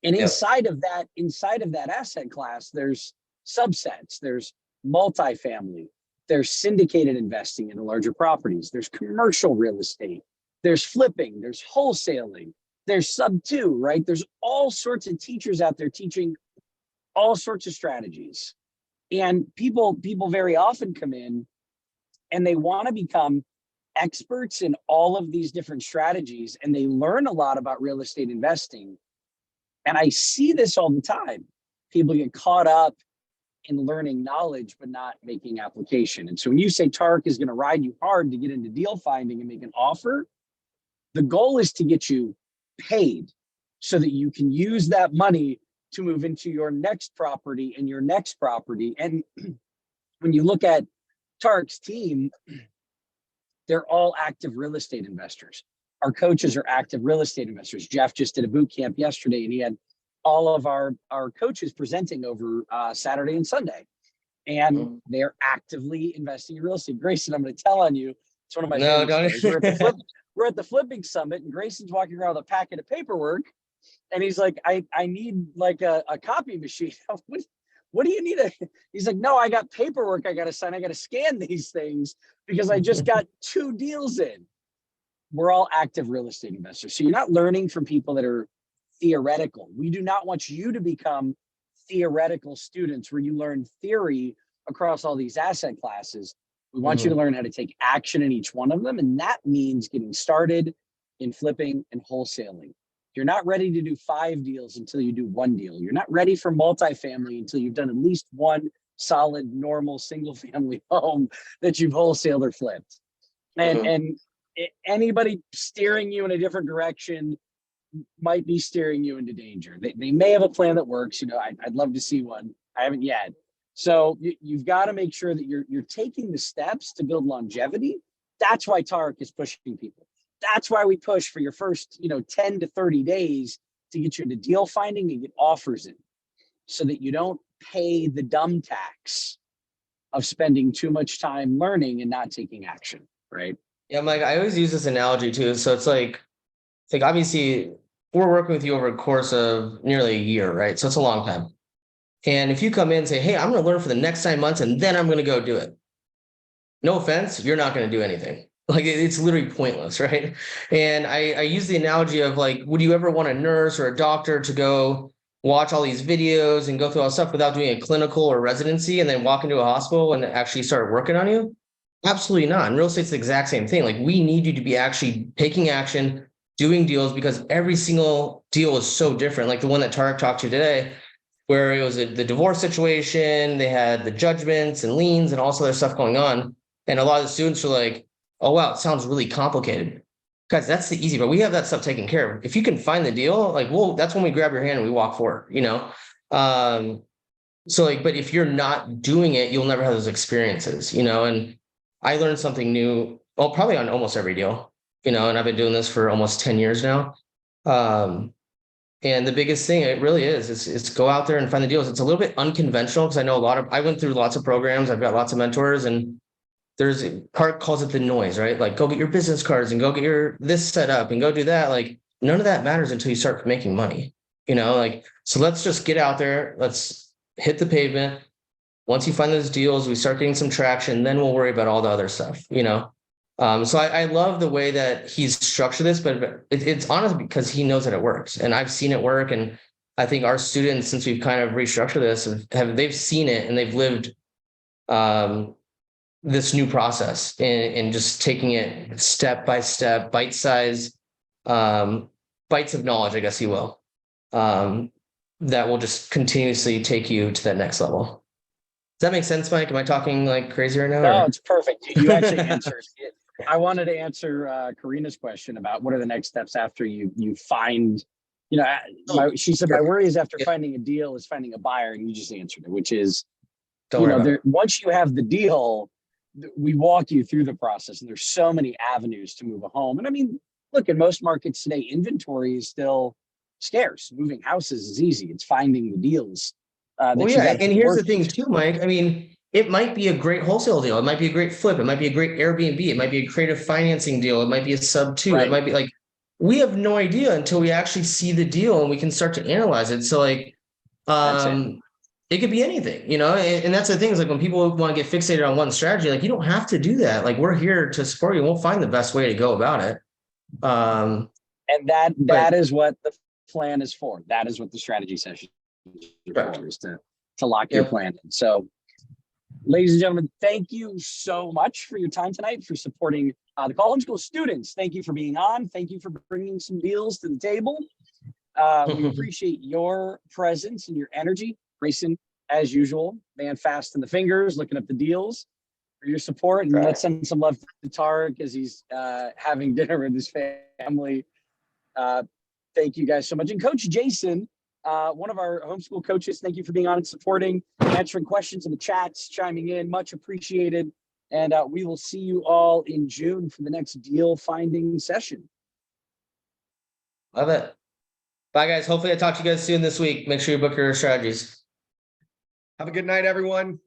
And inside of that asset class, there's subsets, there's multifamily, there's syndicated investing into larger properties, there's commercial real estate, there's flipping, there's wholesaling, there's sub two, right? There's all sorts of teachers out there teaching all sorts of strategies. And people very often come in and they want to become experts in all of these different strategies, and they learn a lot about real estate investing. And I see this all the time. People get caught up in learning knowledge, but not making application. And so when you say Tarek is going to ride you hard to get into deal finding and make an offer, the goal is to get you paid so that you can use that money to move into your next property and your next property. And when you look at Tarek's team, they're all active real estate investors. Our coaches are active real estate investors. Jeff just did a boot camp yesterday, and he had all of our coaches presenting over Saturday and Sunday. And they're actively investing in real estate. Grayson, I'm going to tell on you. It's one of my favorite stories. We're at the flipping summit, and Grayson's walking around with a packet of paperwork. And he's like, I need like a copy machine. What do you need? He's like, no, I got paperwork I got to sign. I got to scan these things because I just got 2 deals in. We're all active real estate investors. So you're not learning from people that are theoretical. We do not want you to become theoretical students where you learn theory across all these asset classes. We want you to learn how to take action in each one of them. And that means getting started in flipping and wholesaling. You're not ready to do 5 deals until you do 1 deal. You're not ready for multifamily until you've done at least 1 solid, normal, single family home that you've wholesaled or flipped. And anybody steering you in a different direction might be steering you into danger. They may have a plan that works. I'd love to see one. I haven't yet. So you've got to make sure that you're taking the steps to build longevity. That's why Tarek is pushing people. That's why we push for your first, 10 to 30 days to get you into deal finding and get offers in, so that you don't pay the dumb tax of spending too much time learning and not taking action, right? Yeah, Mike, I always use this analogy too. So it's like obviously we're working with you over a course of nearly a year, right? So it's a long time. And if you come in and say, hey, I'm going to learn for the next 9 months and then I'm going to go do it. No offense, you're not going to do anything. Like it's literally pointless, right? And I use the analogy of like, would you ever want a nurse or a doctor to go watch all these videos and go through all this stuff without doing a clinical or residency and then walk into a hospital and actually start working on you? Absolutely not. In real estate, it's the exact same thing. Like we need you to be actually taking action, doing deals, because every single deal is so different. Like the one that Tarek talked to today, where it was the divorce situation, they had the judgments and liens and all this other stuff going on. And a lot of the students were like, oh, wow, it sounds really complicated. Guys, that's the easy, but we have that stuff taken care of. If you can find the deal, like, well, that's when we grab your hand and we walk forward, So like, but if you're not doing it, you'll never have those experiences, you know, and I learned something new, well, probably on almost every deal, you know, and I've been doing this for almost 10 years now. And the biggest thing it really is go out there and find the deals. It's a little bit unconventional because I know I went through lots of programs. I've got lots of mentors, and Park calls it the noise, right? Like, go get your business cards and go get your this set up and go do that. Like, none of that matters until you start making money, you know, like, so let's just get out there. Let's hit the pavement. Once you find those deals, we start getting some traction, then we'll worry about all the other stuff, you know? So I love the way that he's structured this, but it's honestly because he knows that it works, and I've seen it work. And I think our students, since we've kind of restructured this, they've seen it and they've lived this new process and just taking it step by step, bite size, bites of knowledge, I guess you will, that will just continuously take you to that next level. Does that make sense, Mike? Am I talking like crazy right now? No, or- it's perfect. You actually answered it. I wanted to answer Karina's question about what are the next steps after you find, you know, she said my worry is after finding a deal is finding a buyer, and you just answered it, which is, Don't you worry know, about it. once you have the deal, we walk you through the process, and there's so many avenues to move a home. And I mean, look, in most markets today, inventory is still scarce. Moving houses is easy. It's finding the deals. Well, yeah, and here's the thing too, Mike. I mean, it might be a great wholesale deal. It might be a great flip. It might be a great Airbnb. It might be a creative financing deal. It might be a sub two. Right. It might be like, we have no idea until we actually see the deal and we can start to analyze it. So like, it could be anything, you know, and that's the thing is like when people want to get fixated on one strategy, like you don't have to do that. Like we're here to support you. We'll find the best way to go about it. And that is what the plan is for. That is what the strategy session is for, is to lock your plan in. So, ladies and gentlemen, thank you so much for your time tonight, for supporting the Call Homeschool students. Thank you for being on. Thank you for bringing some deals to the table. We appreciate your presence and your energy. Grayson, as usual, man fast in the fingers, looking up the deals, for your support. And let's send some love to Tarek as he's having dinner with his family. Thank you guys so much. And Coach Jason, one of our homeschool coaches, thank you for being on and supporting, answering questions in the chats, chiming in, much appreciated. And we will see you all in June for the next deal finding session. Love it. Bye guys. Hopefully I talk to you guys soon this week. Make sure you book your strategies. Have a good night, everyone.